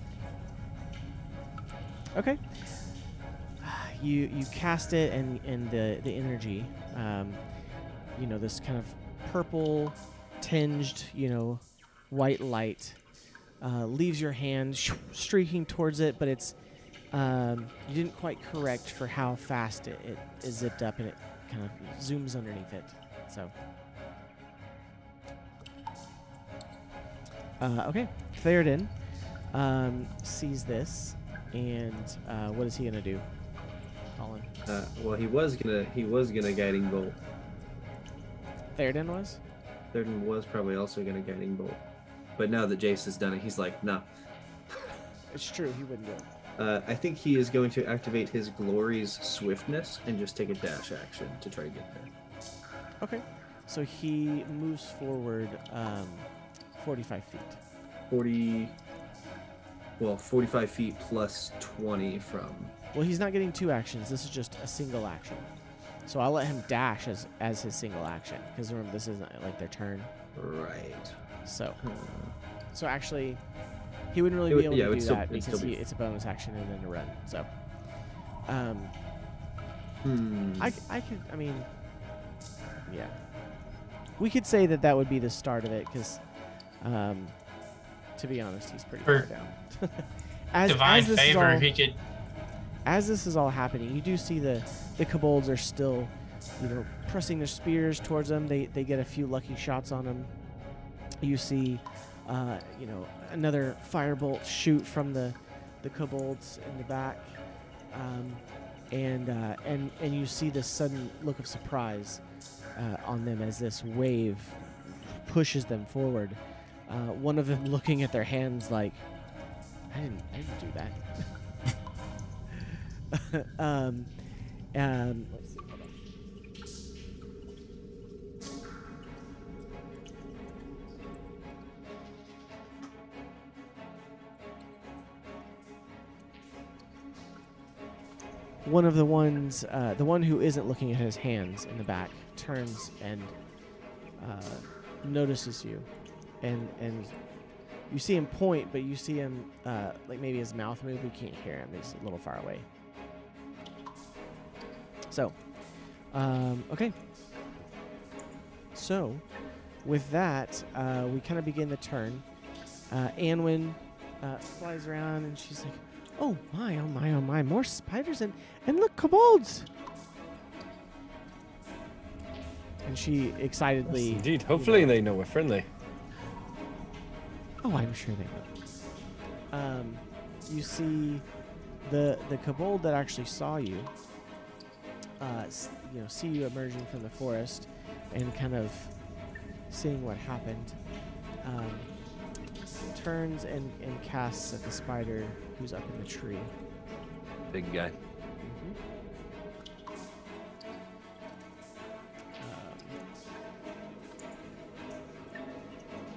Okay. You cast it, and the energy, this kind of purple tinged, white light leaves your hand, streaking towards it, but it's you didn't quite correct for how fast it is zipped up, and it kind of zooms underneath it. So, okay, Theoden sees this, and what is he gonna do? Colin. Well, he was gonna Guiding Bolt. Theoden was? Theoden was probably also gonna Guiding Bolt, but now that Jace has done it, he's like, nah. It's true, he wouldn't do it. I think he is going to activate his Glory's Swiftness and just take a dash action to try to get there. Okay. So he moves forward 45 feet. 40. Well, 45 feet plus 20 from. Well, he's not getting 2 actions. This is just a single action. So I'll let him dash as his single action, because remember, this isn't like their turn. Right. So actually, he wouldn't really be able to do that because it's a bonus action and then a run. So, I mean, yeah, we could say that would be the start of it, because, to be honest, he's pretty far down. Divine favor, he could. As this is all happening, you do see the kobolds are still, pressing their spears towards them. They get a few lucky shots on them. You see, another firebolt shoot from the kobolds in the back, and you see this sudden look of surprise on them as this wave pushes them forward. One of them looking at their hands like, I didn't do that. Let's see. Hold on. One of the ones, the one who isn't looking at his hands in the back, turns and notices you, and you see him point, but you see him like maybe his mouth move. You can't hear him; he's a little far away. So, okay. So, with that, we kind of begin the turn. Anwin flies around, and she's like, oh my, more spiders, and look, kobolds! And she excitedly... Yes, indeed. Hopefully they know we're friendly. Oh, I'm sure they will. You see the kobold that actually saw you, see you emerging from the forest and kind of seeing what happened, turns and casts at the spider who's up in the tree. Big guy.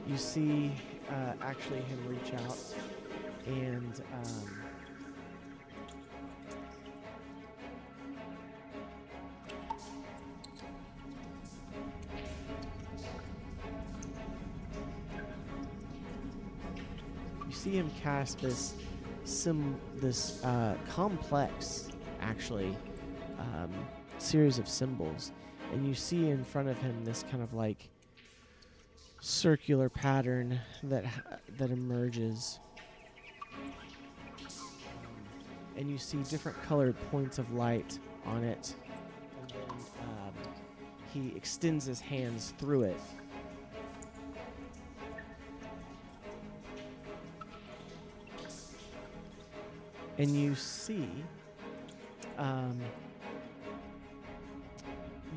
You see actually him reach out and you see him cast this complex, actually, series of symbols, and you see in front of him this kind of like circular pattern that emerges, and you see different colored points of light on it, and then he extends his hands through it. And you see,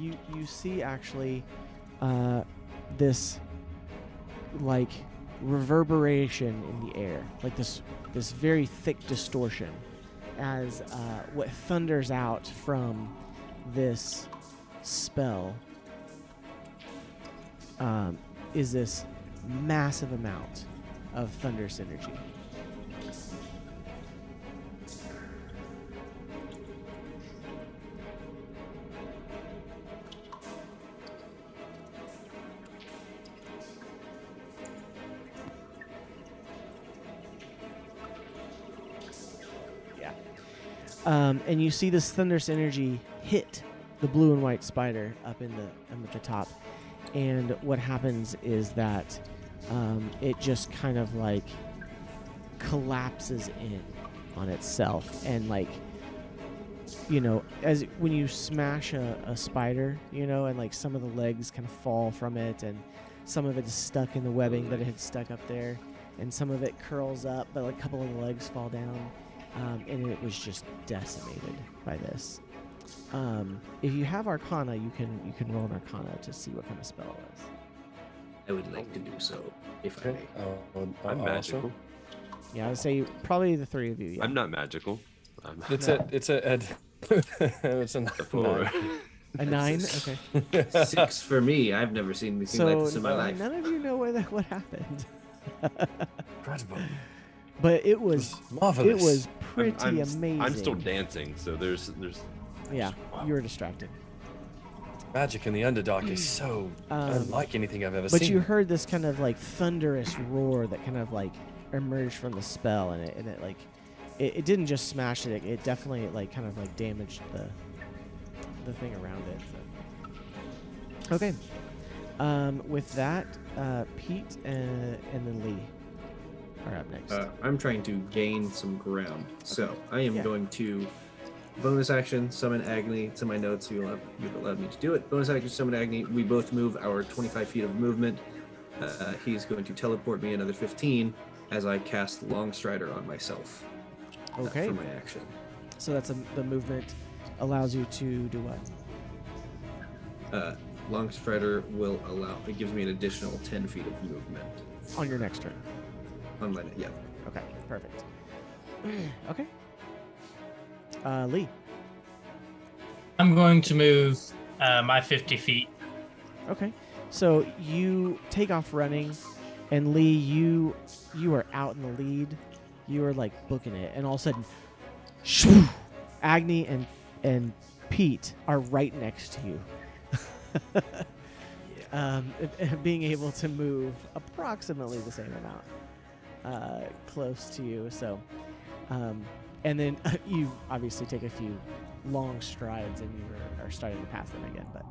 you see actually this like reverberation in the air, like this very thick distortion, as what thunders out from this spell is this massive amount of thunderous energy. And you see this thunderous energy hit the blue and white spider up at the top, and what happens is that it just kind of like collapses in on itself, and like, as when you smash a spider, and like some of the legs kind of fall from it, and some of it is stuck in the webbing that it had stuck up there, and some of it curls up, but like a couple of the legs fall down. And it was just decimated by this. If you have Arcana, you can roll an Arcana to see what kind of spell it was. I would like to do so, if I may. I'm magical. Yeah, I would say probably the three of you. Yeah. I'm not magical. It's a 9. A 9? Okay. 6 for me. I've never seen anything like this in my life. None of you know what happened. Incredible. But it was marvelous. it was pretty I'm amazing. I'm still dancing, so there's. Yeah, Wow. you were distracted. Magic in the Underdark is so unlike anything I've ever But seen. you heard this kind of like thunderous roar that kind of like emerged from the spell, and it like it didn't just smash it. It definitely like kind of like damaged the thing around it. So. Okay. With that, Pete and then Lee are up next. I'm trying to gain some ground, so I am Yeah. going to bonus action summon Agni. It's in my notes. You've allowed me to do it. Bonus action summon Agni. We both move our 25 feet of movement. He's going to teleport me another 15 as I cast Longstrider on myself. Okay. For my action. So that's the movement allows you to do what? Longstrider will allow. It gives me an additional 10 feet of movement On your next turn. on my. Yeah. Okay, perfect. Okay. Lee. I'm going to move my 50 feet. Okay. So you take off running, and Lee, you are out in the lead. You are like booking it, and all of a sudden, shoo, Agni and Pete are right next to you. Being able to move approximately the same amount close to you. So, and then you obviously take a few long strides, and you are starting to pass them again. But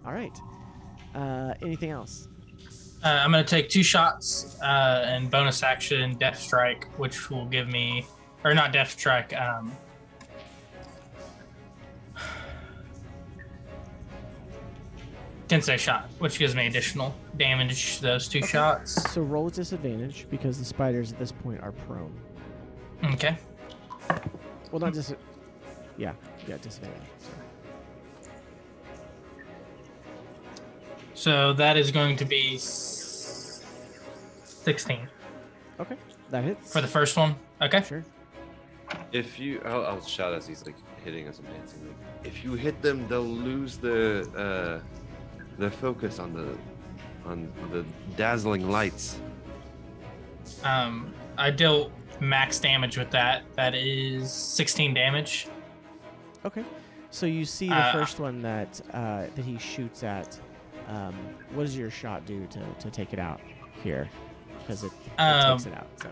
all right. Anything else? I'm going to take 2 shots and bonus action Death Strike, which will give me, or not Death Strike. Tensei shot, which gives me additional damage to those 2 shots. So roll with disadvantage because the spiders at this point are prone. Okay. Well, not just. Yeah, disadvantage. So that is going to be 16 Okay, that hits. for the first one. Okay. Sure. If you, I'll shout as he's like hitting us and dancing. Like, if you hit them, they'll lose the focus on the dazzling lights. I dealt max damage with that. That is 16 damage. Okay. So you see the first one that he shoots at. What does your shot do to take it out here? Because it takes it out. So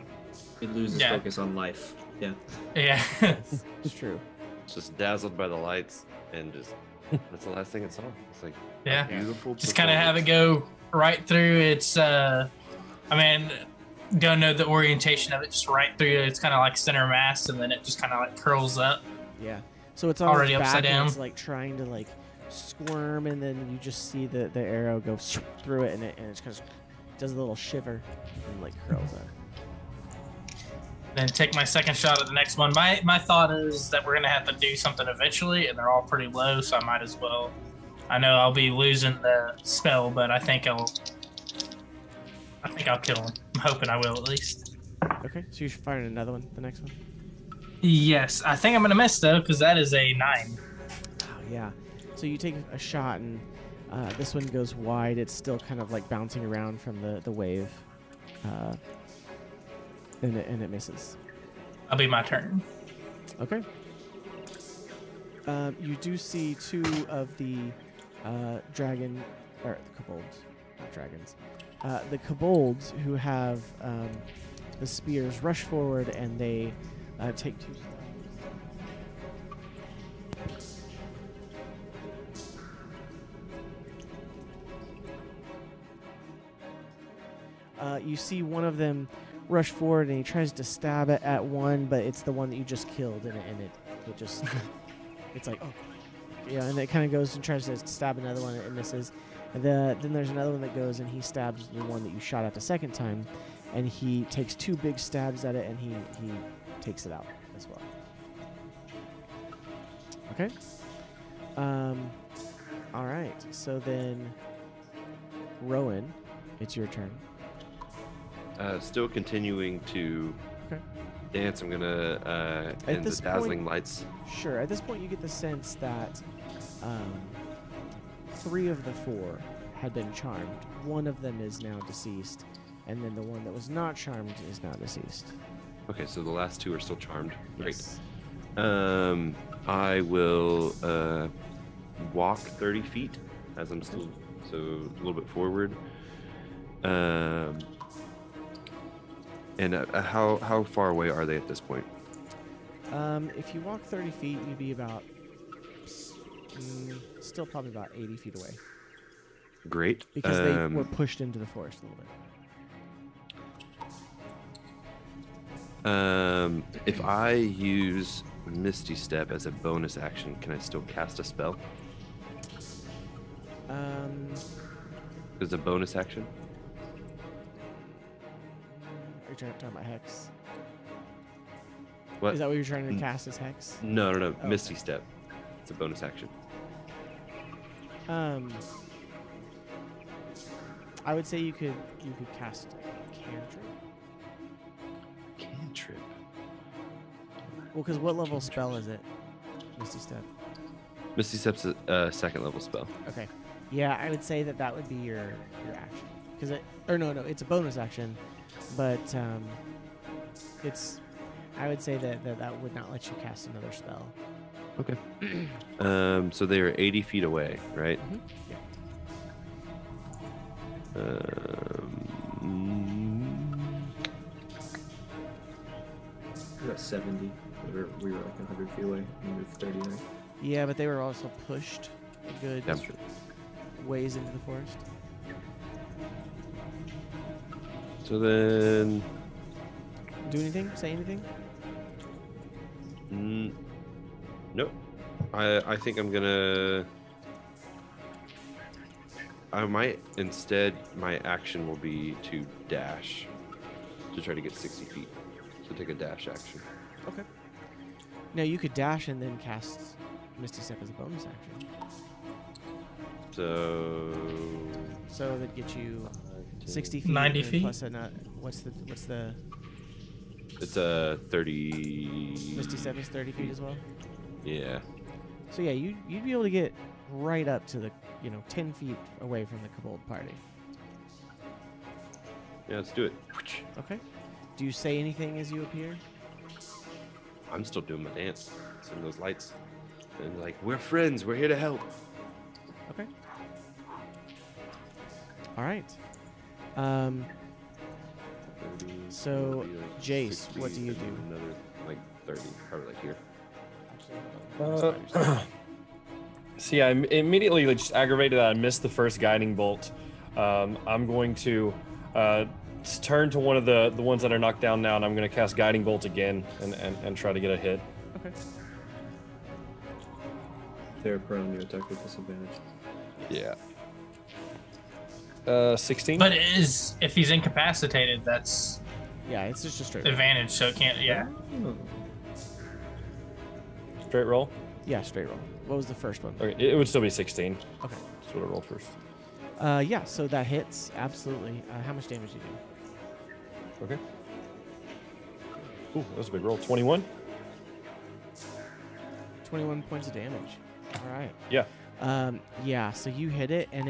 It loses Yeah. focus on life. Yeah. Yeah. it's true. It's just dazzled by the lights, and just that's the last thing it saw. It's like Yeah. beautiful. Just kind of have it go right through its I mean, don't know the orientation of it, just right through its kind of like center mass, and then it just kind of like curls up. Yeah. So it's on Already its back upside and down. it's like trying to like squirm, and then you just see the arrow go through it, and it just kind of does a little shiver and like curls up. Then take my second shot at the next one. My thought is that we're gonna have to do something eventually, and they're all pretty low, so I might as well. I know I'll be losing the spell, but I think I'll kill him. I'm hoping I will at least. Okay. So you're firing another one. The next one. Yes, I think I'm gonna miss though, because that is a 9. Oh yeah. So you take a shot, and this one goes wide. It's still kind of like bouncing around from the wave, and it misses. That'll be my turn. Okay. You do see 2 of the dragon, or the kobolds, not dragons. The kobolds who have the spears rush forward, and they take 2 stabs. You see one of them rush forward, and he tries to stab it at one, but it's the one that you just killed, and it just it's like, oh yeah, and it kind of goes and tries to stab another one, and it misses. And then there's another one that goes, and he stabs the one that you shot at the second time, and he takes 2 big stabs at it, and he takes it out as well. Okay. All right. So then, Rowan, it's your turn. Still continuing to Okay. dance. I'm gonna end the this dazzling point- lights. Sure. At this point, you get the sense that 3 of the 4 had been charmed. One of them is now deceased, and then the one that was not charmed is now deceased. Okay, so the last two are still charmed. Great. Yes. I will walk 30 feet as I'm still a little bit forward. And how far away are they at this point? If you walk 30 feet, you'd be about still probably about 80 feet away Great. because they were pushed into the forest a little bit. If I use Misty Step as a bonus action, can I still cast a spell? As a bonus action? Are you talking about Hex? What? Is that what you're trying to cast as Hex? No. Oh, Misty Step. It's a bonus action. I would say you could cast Cantrip. Cantrip. Well, because what level spell is it? Misty Step. Misty Step's a second level spell. Okay. Yeah, I would say that would be your action. Because it's a bonus action, but I would say that would not let you cast another spell. Okay. So they are 80 feet away, right? Mm-hmm. Yeah. We got 70. We were like 100 feet away. We moved 30, right? Yeah, but they were also pushed a good Yeah. ways into the forest. So then, Do anything? Say anything? nope. I think I'm gonna. I might instead. My action will be to dash, to try to get 60 feet. So take a dash action. Okay. Now you could dash and then cast Misty Step as a bonus action. So that gets you 60 feet. 90 and then feet? Plus what's the it's a 30. Misty Step is 30 feet as well. Yeah. So yeah, you'd be able to get right up to the 10 feet away from the Kobold party. Yeah, let's do it. Okay. Do you say anything as you appear? I'm still doing my dance. Seeing those lights. And like, we're friends. We're here to help. Okay. All right. 30, So, that'd be like Jace, 60, what do you and do? Another like 30, probably like here. See, I'm immediately just aggravated that I missed the first guiding bolt. I'm going to turn to one of the ones that are knocked down now, and I'm going to cast guiding bolt again and try to get a hit. Okay. They're prone, you attack with disadvantage. Yeah. 16. But if he's incapacitated, that's Yeah, it's just a straight. advantage, so it can't. Yeah. Oh. Straight roll. Yeah, straight roll. What was the first one? Okay, it would still be 16. Okay. That's what I rolled first. Yeah, so that hits absolutely. How much damage do you do? Okay. Ooh, that was a big roll. 21. 21 points of damage. All right. Yeah. Yeah, so you hit it, and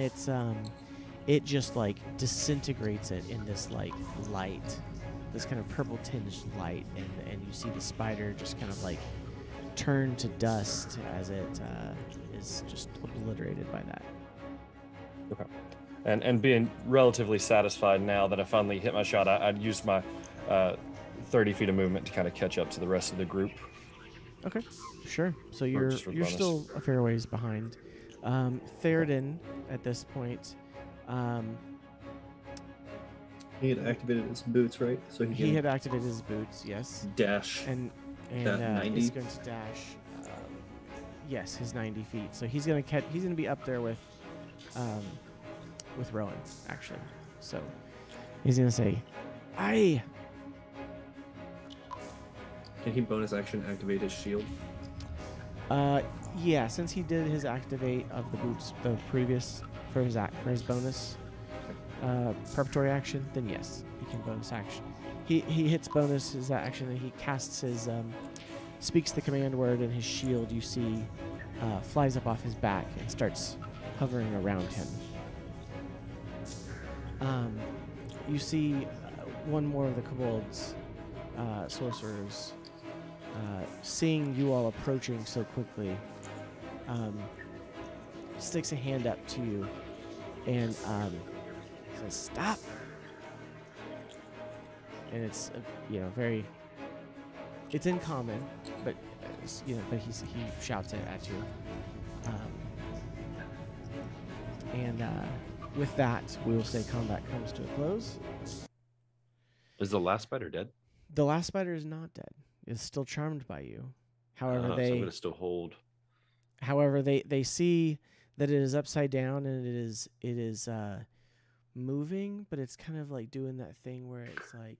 it just like disintegrates it in this like light, this kind of purple tinged light, and you see the spider just kind of like turn to dust as it is just obliterated by that. Okay. And being relatively satisfied now that I finally hit my shot, I'd use my 30 feet of movement to kind of catch up to the rest of the group. Okay, sure. So you're just for you're bonus. still a fair ways behind. Theoden at this point. He had activated his boots, right? So he He can had activated his boots, yes, dash. and That 90? he's going to dash. Yes, his 90 feet. So he's gonna He's gonna be up there with Rowan actually. So he's gonna say, "Aye." Can he bonus action activate his shield? Yeah. Since he did his activate of the boots, the previous for his bonus preparatory action, then yes, he can bonus action. He hits bonus his action, and he casts his speaks the command word, and his shield you see flies up off his back and starts hovering around him. You see one more of the kobolds, sorcerers, seeing you all approaching so quickly, sticks a hand up to you and says, "Stop!" And it's very. It's in common, but but he shouts it at you. And with that, we will say combat comes to a close. Is the last spider dead? The last spider is not dead. It's still charmed by you. However, So I'm gonna still hold. However, they see that it is upside down and it is moving, but it's kind of like doing that thing where it's like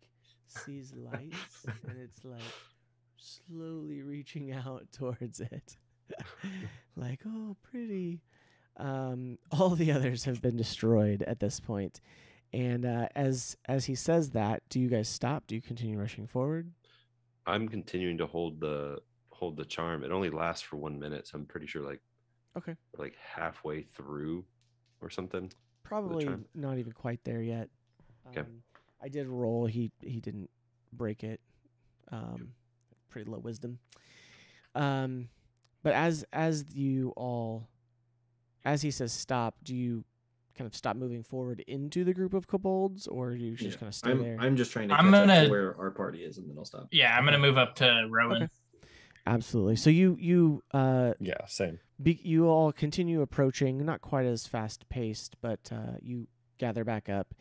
sees lights and it's like slowly reaching out towards it. Like, oh, pretty. All the others have been destroyed at this point. And as he says that, do you guys stop? Do you continue rushing forward? I'm continuing to hold the charm. It only lasts for 1 minute, so I'm pretty sure Okay. like halfway through or something. Probably not even quite there yet. Okay. I did roll. He didn't break it. Pretty low wisdom. But as he says stop, do you kind of stop moving forward into the group of kobolds, or are you just kind of stay there? I'm just trying to catch up to where our party is, and then I'll stop. Yeah, I'm gonna move up to Rowan. Okay. Absolutely. So you Yeah, same. you all continue approaching, not quite as fast paced, but you gather back up.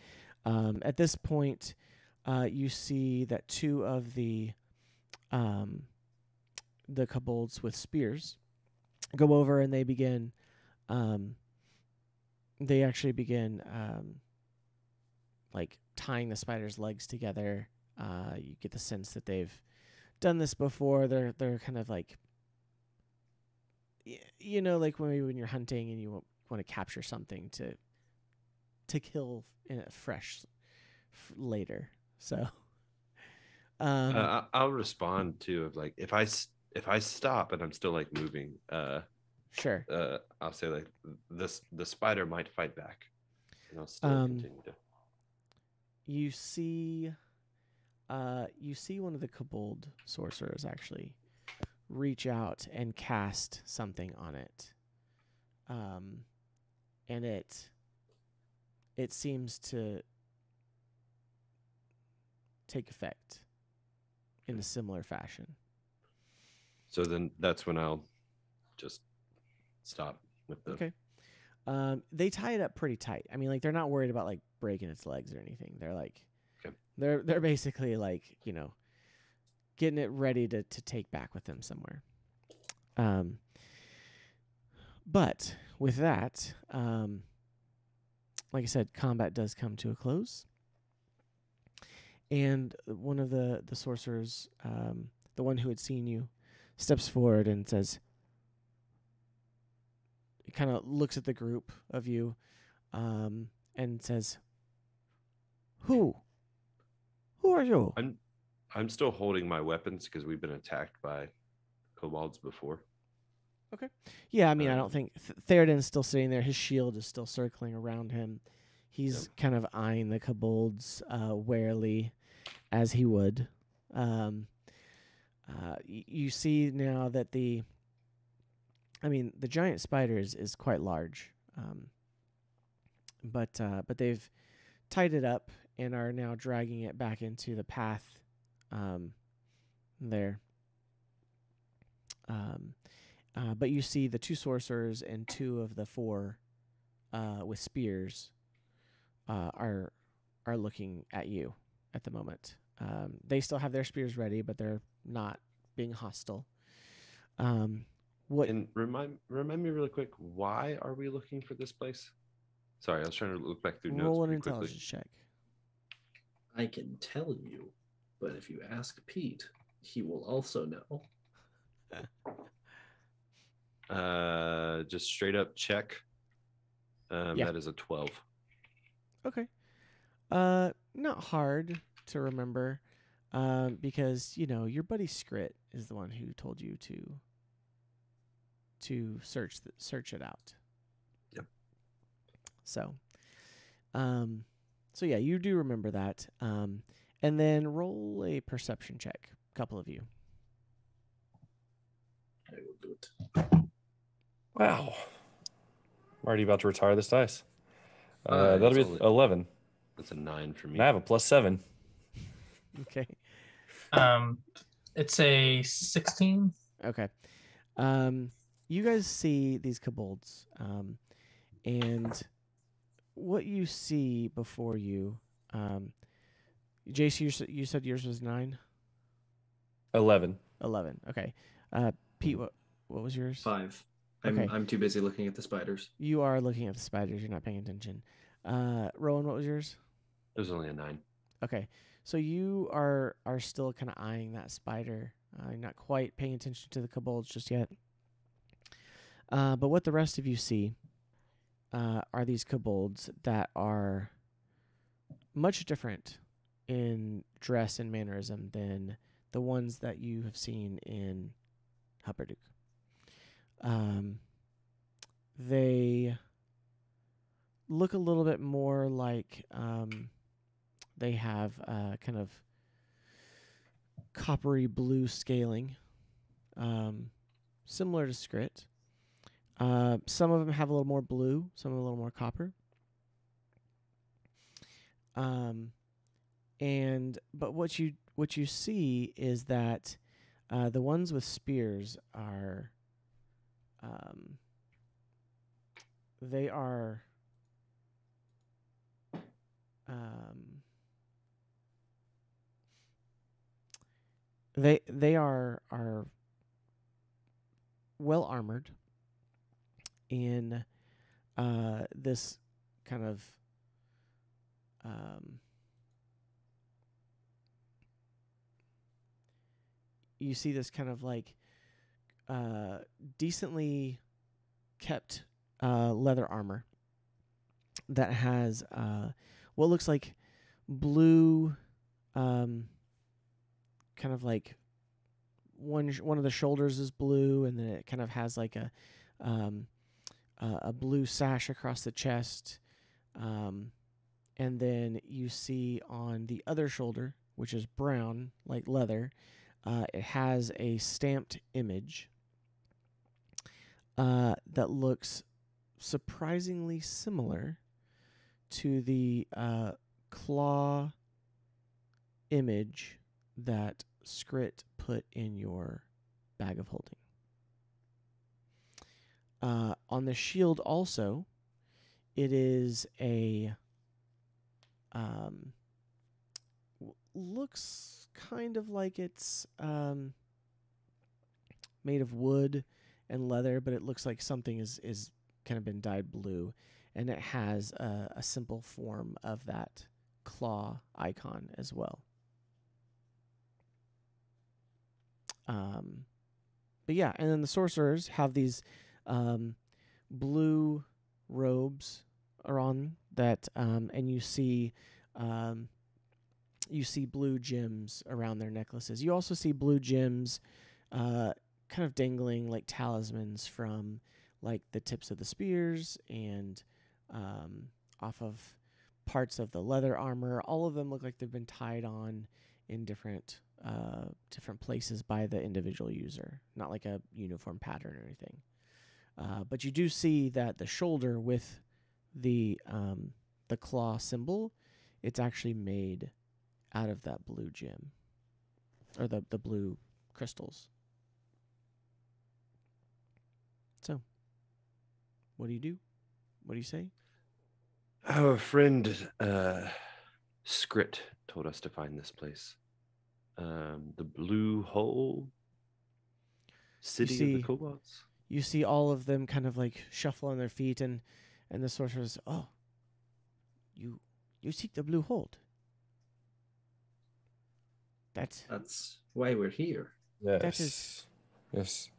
At this point, you see that two of the kobolds with spears go over and they begin. They actually begin like tying the spider's legs together. You get the sense that they've done this before. They're kind of like, like when you're hunting and you want to capture something to kill in a fresh later. So I'll respond to of like if I stop and I'm still like moving. Sure. I'll say like the spider might fight back, and I'll still continue to. You see one of the kobold sorcerers actually reach out and cast something on it, and it seems to take effect in a similar fashion. So then that's when I'll just stop with the. Okay. They tie it up pretty tight. I mean, like they're not worried about like breaking its legs or anything. They're like, okay. they're basically like getting it ready to take back with them somewhere. But with that, like I said, combat does come to a close, and one of the sorcerers, the one who had seen you, steps forward and says. He kind of looks at the group of you and says, Who are you? I'm still holding my weapons because we've been attacked by kobolds before. Okay. Yeah, I mean, I don't think Theoden's still sitting there. His shield is still circling around him. He's kind of eyeing the kobolds warily, as he would. You see now that the giant spider is quite large, but they've tied it up and are now dragging it back into the path there. But you see the two sorcerers and two of the four with spears are looking at you at the moment. They still have their spears ready, but they're not being hostile. And remind me really quick, why are we looking for this place? Sorry, I was trying to look back through notes. Roll an intelligence check. I can tell you, but if you ask Pete, he will also know. Just straight up check. That is a 12. Okay. Not hard to remember, because your buddy Scrit is the one who told you to search it out. Yep. So, So yeah, you do remember that. And then roll a perception check, a couple of you. I will do it. Wow. I'm already about to retire this dice. It's That'll be only- 11. That's a 9 for me. And I have a +7. Okay. It's a 16. Okay. You guys see these kobolds, and what you see before you, Jace, you said yours was 9? 11. 11. Okay. Pete, what was yours? 5. Okay. I'm too busy looking at the spiders. You are looking at the spiders. You're not paying attention. Rowan, what was yours? It was only a 9. Okay. So you are still kind of eyeing that spider. You're not quite paying attention to the kobolds just yet. But what the rest of you see are these kobolds that are much different in dress and mannerism than the ones that you have seen in Hupperduk. They look a little bit more like they have kind of coppery blue scaling, similar to Skrit. Some of them have a little more blue, some a little more copper. But what you see is that the ones with spears are they are they are well armored in this kind of you see this kind of like decently kept leather armor that has what looks like blue kind of like one of the shoulders is blue, and then it kind of has like a blue sash across the chest, and then you see on the other shoulder, which is brown like leather, it has a stamped image that looks surprisingly similar to the claw image that Skrit put in your bag of holding. On the shield also, it is a looks kind of like it's made of wood and leather, but it looks like something is kind of been dyed blue, and it has a simple form of that claw icon as well. But yeah, and then the sorcerers have these blue robes are on that, and you see blue gems around their necklaces. You also see blue gems kind of dangling like talismans from like the tips of the spears and off of parts of the leather armor. All of them look like they've been tied on in different places by the individual user, not like a uniform pattern or anything. But you do see that the shoulder with the claw symbol, it's actually made out of that blue gem, or the blue crystals. So, what do you do? What do you say? Our friend Skrit told us to find this place. The Blue Hole City of the Kobolds. You see all of them kind of like shuffle on their feet, and the sorcerer says, "Oh, you seek the Blue Hold. That's why we're here. Yes. Yes.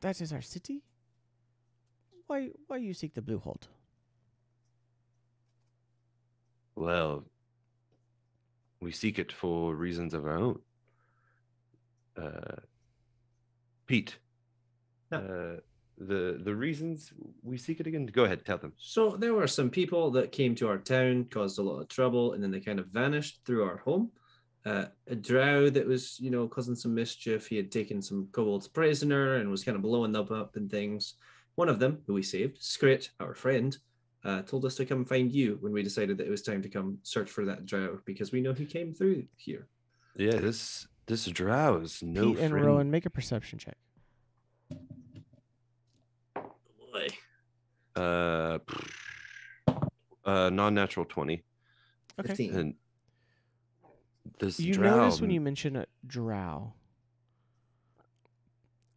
That is our city. Why you seek the Blue Hold?" Well, we seek it for reasons of our own. Pete, the reasons we seek it again? Go ahead, tell them. So there were some people that came to our town, caused a lot of trouble, and then they kind of vanished through our home. A drow that was, causing some mischief. He had taken some kobolds prisoner and was kind of blowing them up and things. One of them, who we saved, Skrit, our friend, told us to come find you when we decided that it was time to come search for that drow because we know he came through here. Yeah, this drow is no Pete and friend. Rowan, make a perception check. Boy. Non-natural 20. Okay. 15. And this You drow, notice when you mention a drow,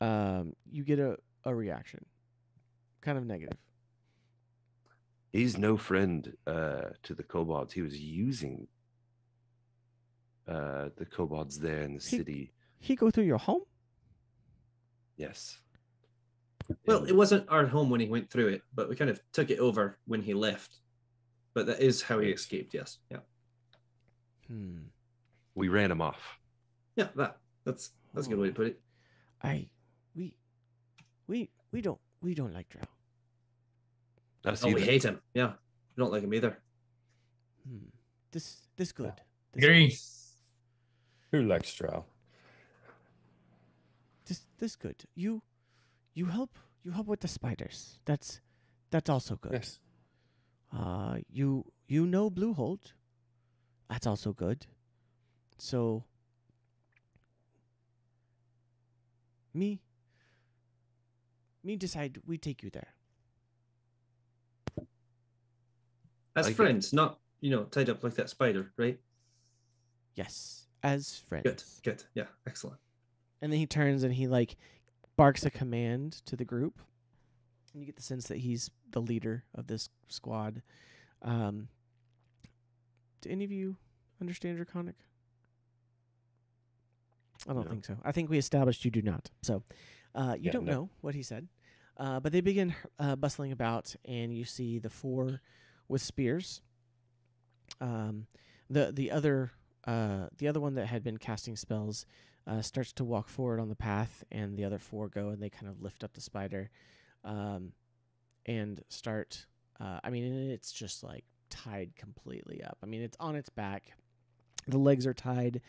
you get a reaction, kind of negative. he's no friend to the kobolds. He was using the kobolds there in the city. He go through your home? Yes. Well, And it wasn't our home when he went through it, but we kind of took it over when he left. But that is how he escaped, yes. Yeah. we ran him off. Yeah, that's a good way to put it. We don't like drow. Us Oh, we either. hate him. Yeah. We don't like him either. This good. Agree. Who likes drow? This good. You help with the spiders. That's also good. Yes. You know Bluehold. That's also good. So me decide we take you there. As I get- friends, not, tied up like that spider, right? Yes, as friends. Good. Yeah, excellent. And then he turns and he barks a command to the group. And you get the sense that he's the leader of this squad. Do any of you understand Draconic? I don't No. think so. I think we established you do not. So you Yeah, don't no. know what he said. But they begin bustling about, and you see the four with spears. The other one that had been casting spells starts to walk forward on the path, and the other four go and they kind of lift up the spider and start. And it's just tied completely up. It's on its back. The legs are tied,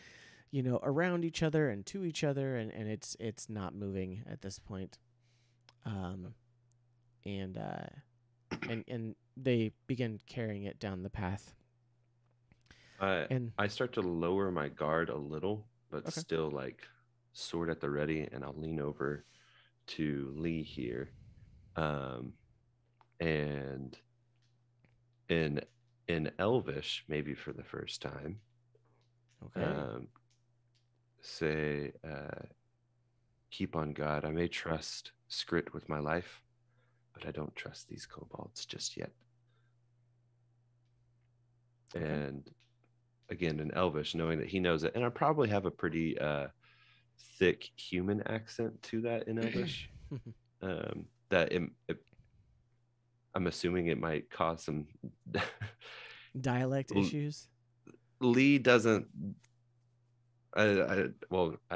around each other and to each other, and it's not moving at this point. And they begin carrying it down the path. And I start to lower my guard a little, but Okay. still sword at the ready, and I'll lean over to Lee here. And in Elvish, maybe for the first time, okay. say, keep on God. I may trust Skrit with my life, but I don't trust these kobolds just yet. Okay. And again, in Elvish, knowing that he knows it, and I probably have a pretty thick human accent to that in Elvish. That I'm assuming it might cause some Dialect issues. Lee doesn't. I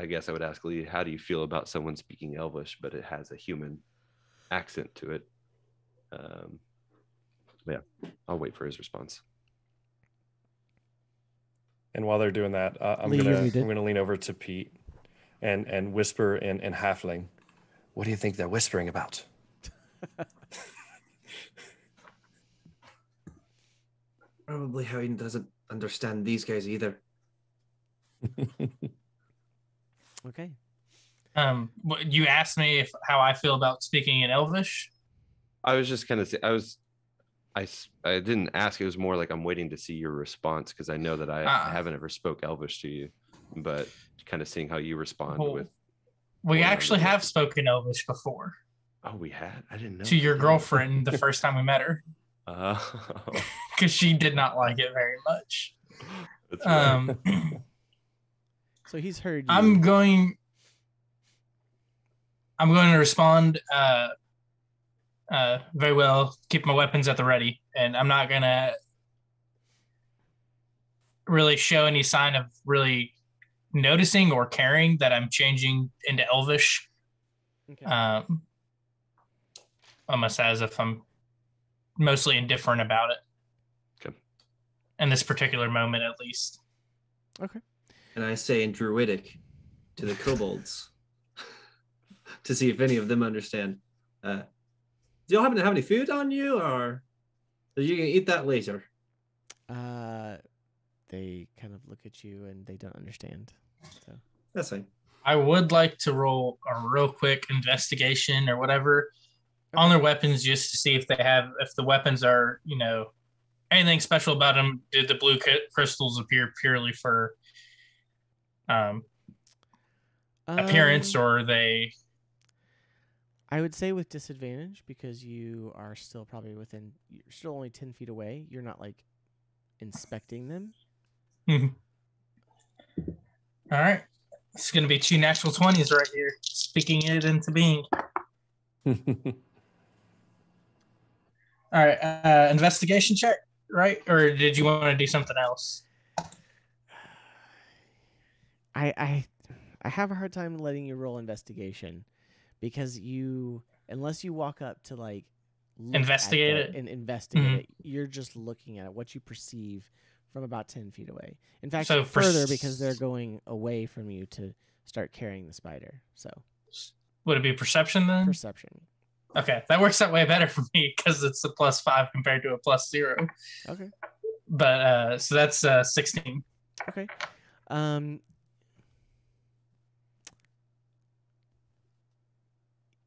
guess I would ask Lee, how do you feel about someone speaking Elvish, but it has a human accent to it? Yeah, I'll wait for his response. And while they're doing that, I'm Lee, you're muted. gonna lean over to Pete and whisper in Halfling. What do you think they're whispering about? Probably how he doesn't understand these guys either. Okay. You asked me how I feel about speaking in Elvish. I was just kind of I didn't ask. It was more like I'm waiting to see your response because I know that I haven't ever spoke Elvish to you, but kind of seeing how you respond with. We Well, actually yeah. have spoken Elvish before Oh, we had. I didn't know. to your Yeah. girlfriend the first time we met her Oh, because she did not like it very much. that's right. So he's heard you. I'm going to respond very well, keep my weapons at the ready, and I'm not going to really show any sign of really noticing or caring that I'm changing into Elvish. Okay. almost as if I'm mostly indifferent about it. Okay. In this particular moment, at least. Okay. And I say in Druidic to the kobolds to see if any of them understand. Do y'all happen to have any food on you, or are you gonna eat that later? They kind of look at you and they don't understand. So That's fine. I would like to roll a real quick investigation or whatever on their weapons, just to see if the weapons are, anything special about them. Did the blue crystals appear purely for appearance, or are they? I would say with disadvantage, because you are still probably you're still only 10 feet away. You're not like inspecting them. All right. It's going to be 2 natural 20s right here. Speaking it into being. All right. Investigation check, right? Or did you want to do something else? I have a hard time letting you roll investigation, because unless you walk up to like investigate it and investigate it, you're just looking at it, what you perceive from about 10 feet away. In fact, so further, because they're going away from you to start carrying the spider. So would it be perception then? Perception. Okay, that works out way better for me because it's a +5 compared to a +0. Okay. But so that's 16. Okay.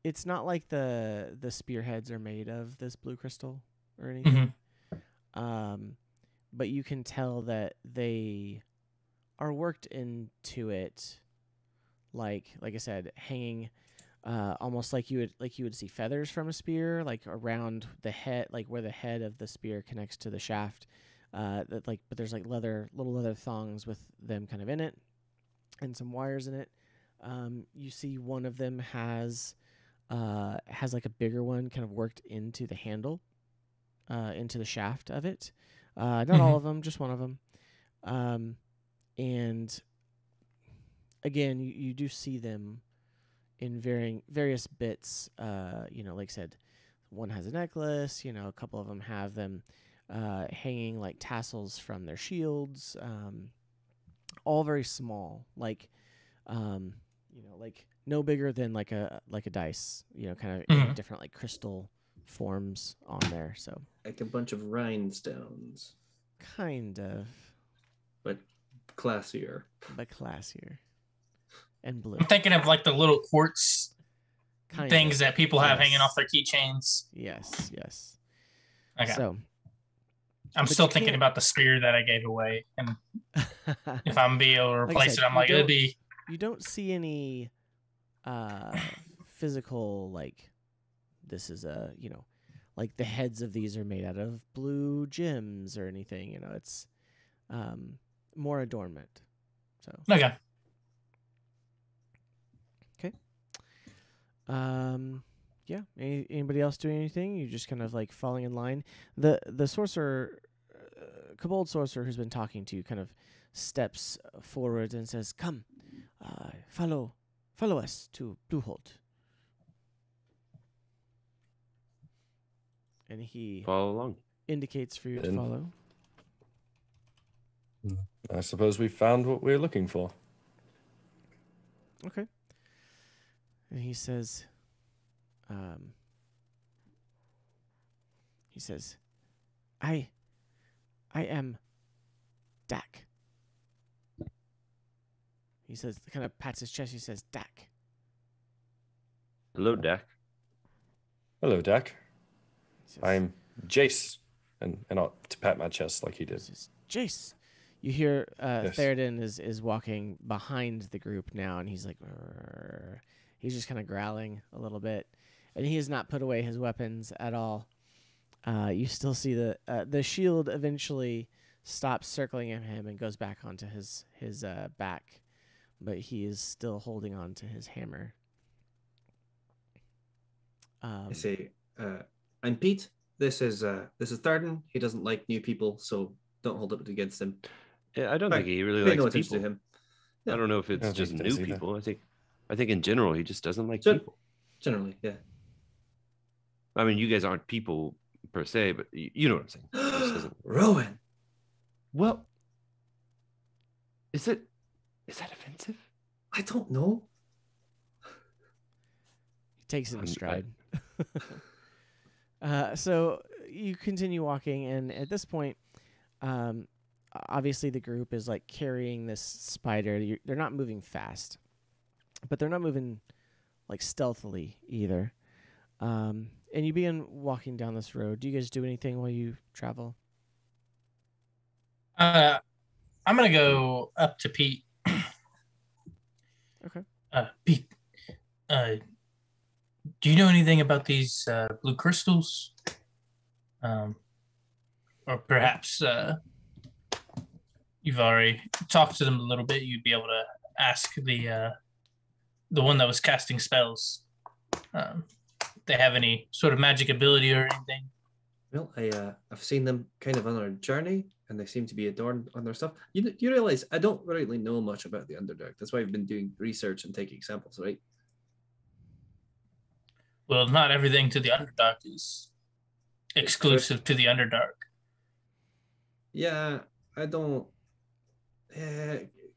It's not like the spearheads are made of this blue crystal or anything. But you can tell that they are worked into it, like I said, hanging almost like you would see feathers from a spear, like around the head, like where the head of the spear connects to the shaft. But there's like little leather thongs with them kind of in it, and some wires in it. You see one of them has like a bigger one kind of worked into the handle, into the shaft of it. Not all of them, just one of them. And again, you do see them in various bits. Like I said, one has a necklace. A couple of them have them hanging like tassels from their shields. All very small, like no bigger than like a dice. Kind of in different like crystal forms on there. So like a bunch of rhinestones. Kind of. But classier. And blue. I'm thinking of like the little quartz things that people have hanging off their keychains. Yes. Okay. So I'm still thinking about the spear that I gave away, and if I'm be able to replace it, I'm like, it'd be. You don't see any physical, like this is like the heads of these are made out of blue gems or anything. It's more adornment. So Okay. Yeah. Anybody else doing anything? You just kind of like falling in line. The sorcerer, kobold sorcerer who's been talking to you, kind of steps forward and says, "Come, follow us to Bluehold." And he follow along. Indicates for you to follow. I suppose we found what we're looking for. Okay. And he says, I am Dak. He says, kind of pats his chest. He says, Dak. Hello, Dak. Hello, Dak. I'm Jace. And I'll to pat my chest like he did. Says, Jace. You hear Yes. Theoden is walking behind the group now, and he's like, "Rrr." He's just kind of growling a little bit, and he has not put away his weapons at all. You still see the shield eventually stops circling at him and goes back onto his back, but he is still holding on to his hammer. I say, I'm Pete. This is Theoden. He doesn't like new people, so don't hold it against him. Yeah, I don't think he really Pay no likes attention people. to him. I don't know if it's just new people. I think in general he just doesn't like people. Generally, yeah. I mean, you guys aren't people per se, but you know what I'm saying. This doesn't- Rowan. Well, is that offensive? I don't know. He takes it in I'm- stride. So you continue walking, and at this point, obviously the group is like carrying this spider. They're not moving fast, but they're not moving like stealthily either. And you begin walking down this road. Do you guys do anything while you travel? I'm gonna go up to Pete. Okay. Pete, do you know anything about these blue crystals? Or perhaps you've already talked to them a little bit. You'd be able to ask the one that was casting spells. If they have any sort of magic ability or anything. Well, I've seen them kind of on our journey, and they seem to be adorned on their stuff. You realize I don't really know much about the Underdark. That's why I've been doing research and taking samples, right? Well, not everything to the Underdark is exclusive to the Underdark. Yeah, I don't.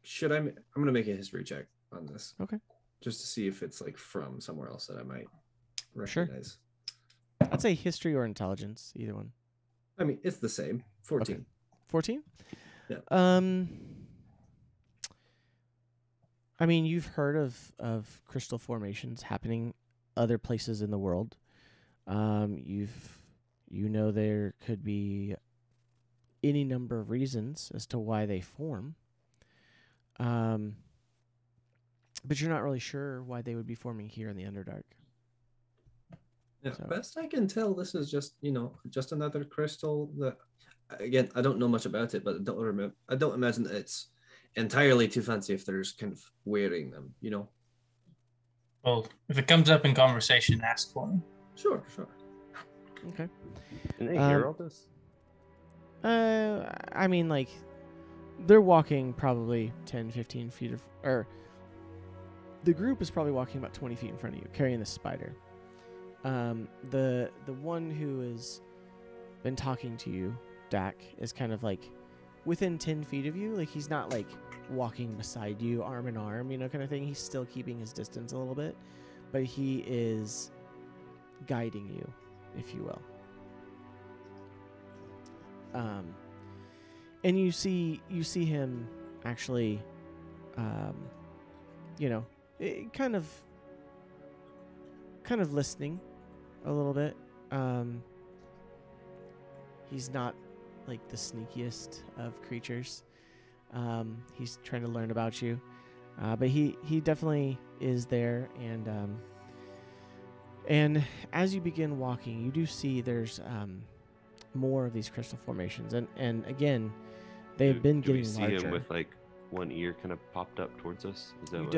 Should I? I'm gonna make a history check on this. Okay. Just to see if it's like from somewhere else that I might Sure. recognize. I'd say history or intelligence, either one. I mean, it's the same. 14. 14? Yeah. I mean, you've heard of crystal formations happening other places in the world. You know there could be any number of reasons as to why they form. But you're not really sure why they would be forming here in the Underdark. Yeah, So- best I can tell, this is just just another crystal that, again, I don't know much about it, but I don't imagine that it's entirely too fancy if there's kind of wearing them. Well, if it comes up in conversation, ask for me. Sure. Okay. Can they hear Um, all this? I mean, like, they're walking probably 10, 15 feet or the group is probably walking about 20 feet in front of you, carrying the spider. The one who has been talking to you, Dak, is kind of like within 10 feet of you. Like, he's not like walking beside you, arm in arm, kind of thing. He's still keeping his distance a little bit, but he is guiding you, if you will. And you see him actually, kind of listening a little bit. He's not like the sneakiest of creatures. He's trying to learn about you, but he definitely is there. And as you begin walking, you do see there's more of these crystal formations, and again, they've been do we getting see larger. him with like one ear kind of popped up towards us? Is that You what?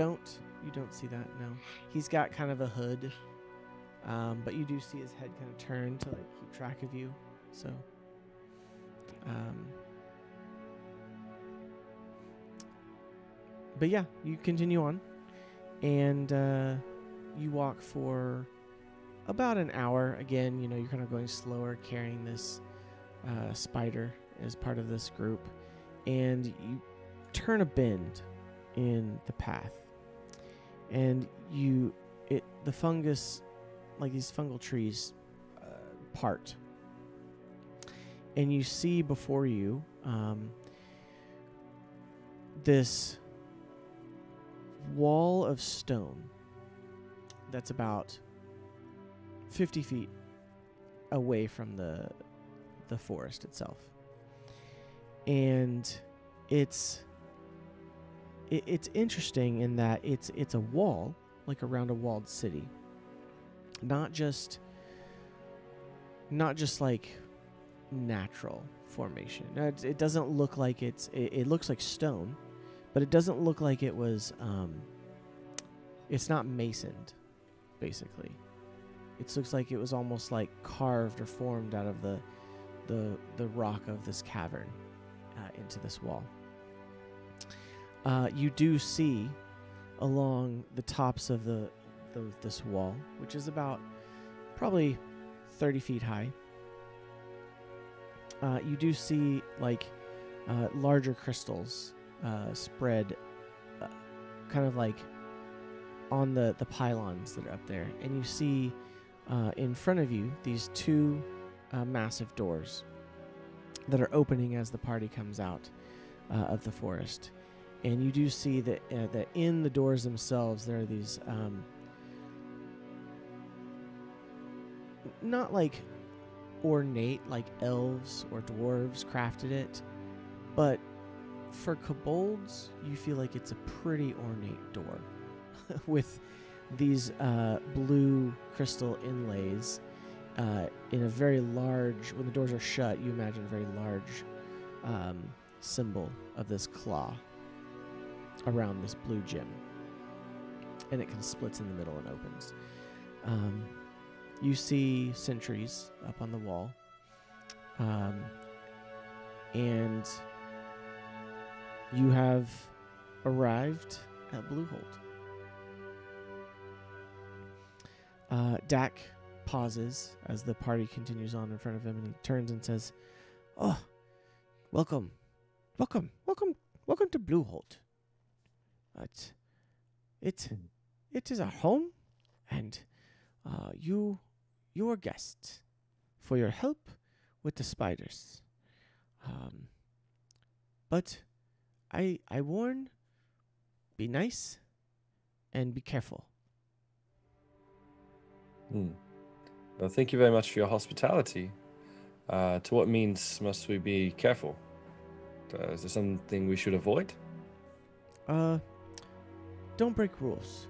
don't see that, no. He's got kind of a hood, but you do see his head kind of turn to like keep track of you. So, but yeah, you continue on, and you walk for about an hour. Again, you're kind of going slower, carrying this spider as part of this group, and you turn a bend in the path, and the fungus, like these fungal trees, part, and you see before you this wall of stone that's about 50 feet away from the forest itself, and it's interesting in that it's a wall, like around a walled city, not just like natural formation. No, it doesn't look like it looks like stone, but it doesn't look like it was it's not masoned, basically. It looks like it was almost like carved or formed out of the rock of this cavern into this wall. You do see along the tops of this wall, which is about probably 30 feet high. You do see like larger crystals spread kind of like on the pylons that are up there. And you see in front of you these two massive doors that are opening as the party comes out of the forest. And you do see that in the doors themselves there are these not like ornate like elves or dwarves crafted it, but for kobolds you feel like it's a pretty ornate door with these blue crystal inlays in a very large, when the doors are shut you imagine a very large symbol of this claw around this blue gem, and it kind of splits in the middle and opens. You see sentries up on the wall, and you have arrived at Bluehold. Dak pauses as the party continues on in front of him, and he turns and says, "Oh, welcome to Bluehold. It is our home, and you are guests for your help with the spiders. But I warn, be nice and be careful." Well, thank you very much for your hospitality. To what means must we be careful? Is there something we should avoid? Don't break rules.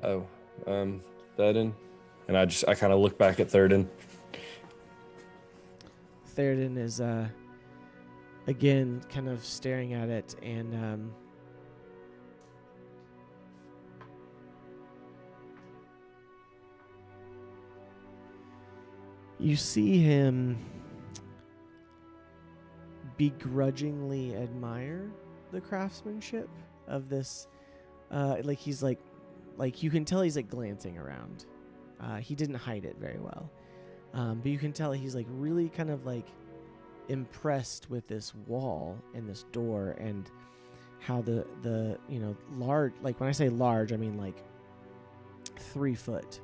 Oh, Theoden, and I kind of look back at Theoden. Theoden is again kind of staring at it, and you see him begrudgingly admire the craftsmanship of this. Like he's like you can tell he's like glancing around. He didn't hide it very well, but you can tell he's like really kind of like impressed with this wall and this door, and how the large, like when I say large I mean like 3-foot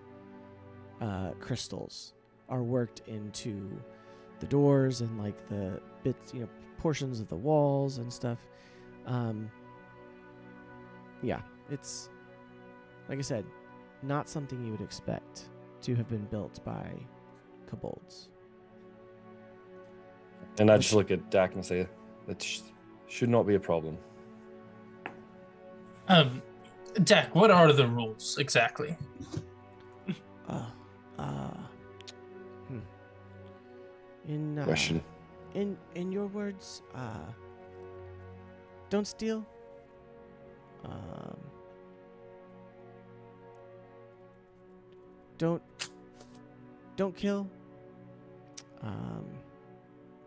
crystals are worked into the doors and like the bits, portions of the walls and stuff. Yeah, it's, like I said, not something you would expect to have been built by kobolds. And I just look at Dak and say, that should not be a problem. Dak, what are the rules exactly? Question. In your words, don't steal. Don't kill.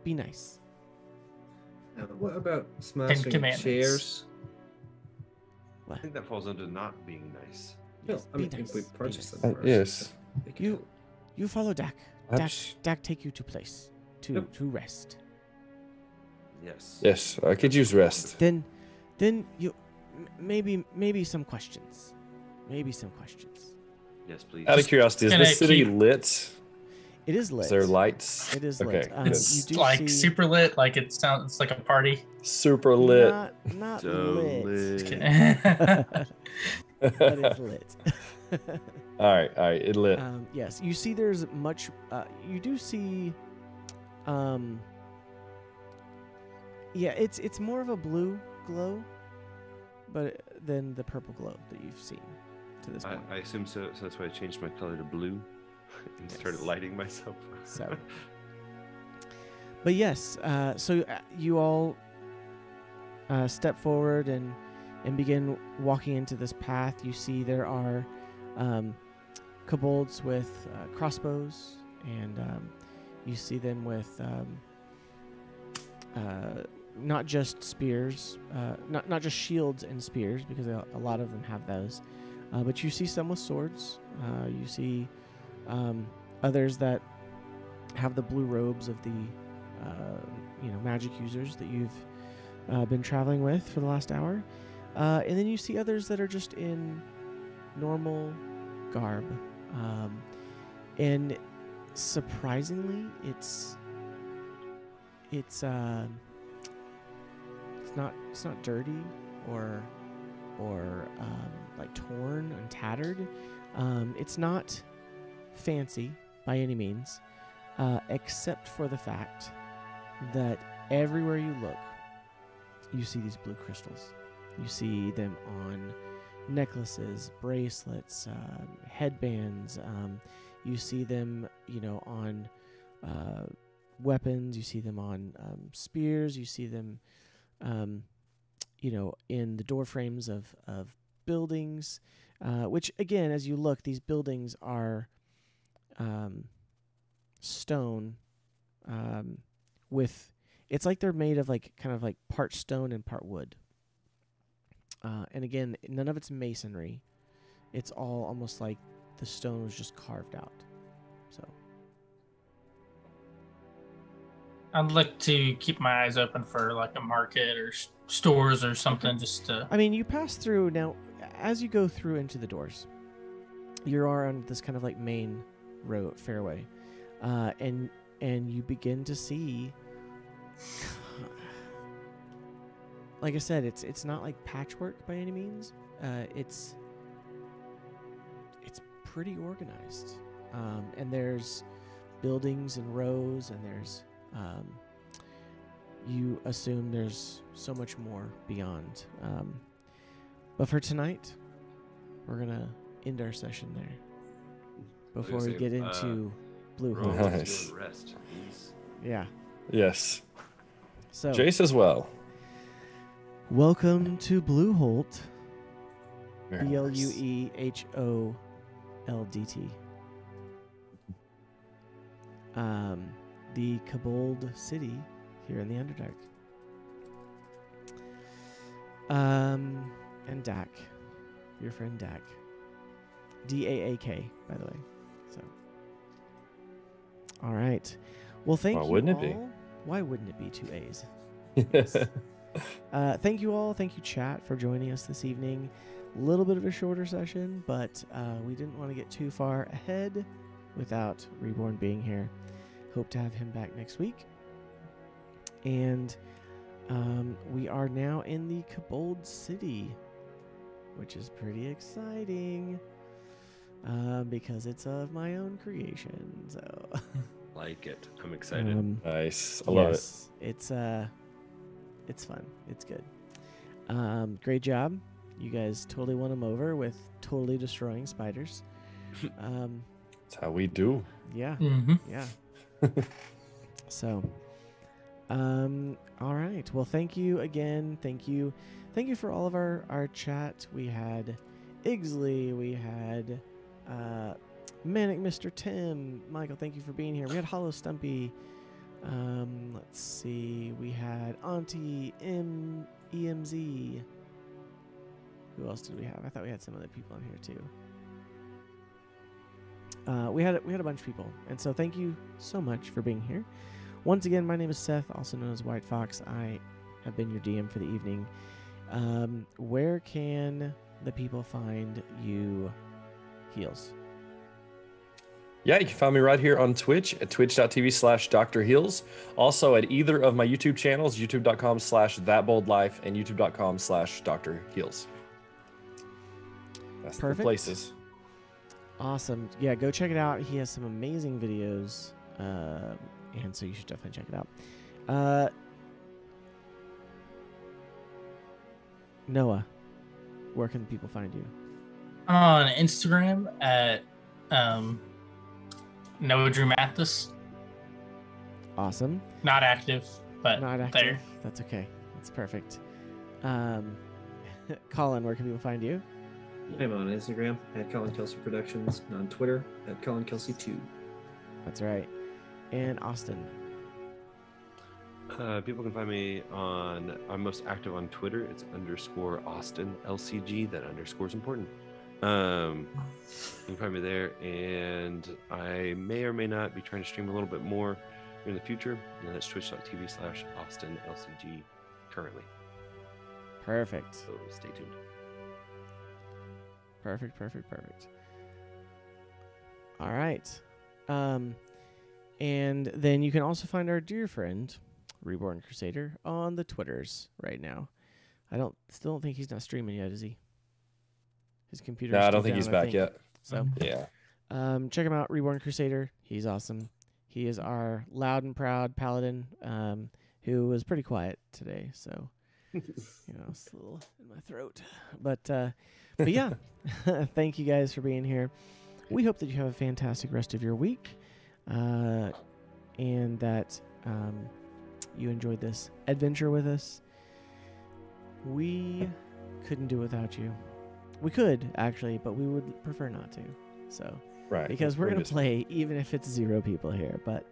Be nice. What about smashing Commandments. chairs? I think that falls under not being nice. No, Yes, I be mean, nice, if we be purchase nice. them first. Yes. they can You help. you follow Dak. Dak take you to place to Yep. to rest. Yes. Yes, I could use rest. Then you maybe some questions. Maybe some questions. Yes, please. Out of curiosity, is Can this I city keep- lit? It is lit. Is there lights? It is Okay, lit. good. You It's do like see super lit, like it sounds, it's like a party. Super lit. Not So lit. lit. But it's lit. all right, it lit. Yes, you see there's much, you do see, yeah, it's more of a blue glow, but than the purple glow that you've seen to this point. I assume so. So that's why I changed my color to blue and started Yes. lighting myself. So, but yes, so you all step forward and begin walking into this path. You see there are kobolds with crossbows, and you see them with not just spears, not just shields and spears, because a lot of them have those, but you see some with swords. You see Others that have the blue robes of the magic users that you've been traveling with for the last hour. And then you see others that are just in normal garb. And surprisingly, it's not dirty or like torn and tattered. It's not fancy by any means, except for the fact that everywhere you look, you see these blue crystals. You see them on necklaces, bracelets, headbands. You see them, on weapons. You see them on spears. You see them, in the door frames of buildings. Which, again, as you look, these buildings are stone with... It's like they're made of kind of part stone and part wood. And again, none of it's masonry. It's all almost like the stone was just carved out. So I'd like to keep my eyes open for a market or stores or something, just to... I mean, you pass through now. As you go through into the doors, you are on this kind of main road fairway, and you begin to see. Like I said, it's not like patchwork by any means. It's pretty organized, and there's buildings in rows, and there's you assume there's so much more beyond. But for tonight, we're gonna end our session there before we get into Blue Hole. Nice. Rest. Yeah. Yes. So Jace as well. welcome to Blue Holt. Very nice. BLUEHOLDT. The Kobold City here in the Underdark. And Dak, your friend Dak. DAAK, by the way. So, all right. Well, thank you. Why wouldn't all. it be? Why wouldn't it be 2 A's? Thank you all. Thank you, chat, for joining us this evening. A little bit of a shorter session, but we didn't want to get too far ahead without Reborn being here. Hope to have him back next week. And we are now in the Kobold City, which is pretty exciting because it's of my own creation. So, Like it. I'm excited. Nice. I love it. It's fun. It's good. Great job. You guys totally won them over with totally destroying spiders. That's how we do. Yeah. Mm-hmm. Yeah. So, all right. Well, thank you again. Thank you for all of our chat. We had Igsley. We had Manic Mr. Tim. Michael, thank you for being here. We had Hollow Stumpy. Let's see. We had Auntie EMZ. Who else did we have? I thought we had some other people in here too. We had a bunch of people, and so thank you so much for being here. Once again, my name is Seth, also known as White Fox. I have been your DM for the evening. Where can the people find you, Heels? Yeah, you can find me right here on Twitch at twitch.tv/Dr. Heels. Also at either of my YouTube channels, youtube.com/ThatBoldLife and youtube.com/Dr. Heels. That's Perfect. the places. Awesome. Yeah, go check it out. He has some amazing videos, and so you should definitely check it out. Noah, where can people find you? On Instagram at Noah Drew Mathis. Awesome. Not active, but Not active. there. That's okay. That's perfect. Colin, where can people find you? I'm on Instagram at Colin Kelsey Productions and on Twitter at Colin Kelsey 2. That's right. And Austin. People can find me I'm most active on Twitter. It's _Austin LCG. That underscore's important. You can find me there, and I may or may not be trying to stream a little bit more in the future. And that's twitch.tv/AustinLCG currently. Perfect. So stay tuned. Perfect. All right. And then you can also find our dear friend, Reborn Crusader, on the Twitters right now. Still don't think he's not streaming yet, is he? His computer. No, is I don't still think he's down, back yet. So Yeah. check him out, Reborn Crusader. He's awesome. He is our loud and proud paladin, who was pretty quiet today. So it's a little in my throat, but yeah, thank you guys for being here. We hope that you have a fantastic rest of your week, and that you enjoyed this adventure with us. We couldn't do it without you. We could, actually, but we would prefer not to. So, Right. because we're going to play even if it's 0 people here. But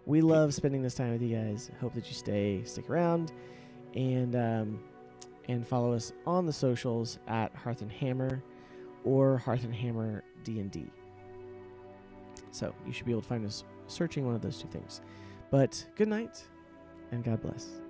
we love spending this time with you guys. Hope that you stick around, and follow us on the socials at Hearth Hammer or Hearth Hammer D&D. So you should be able to find us searching one of those two things. But good night, and God bless.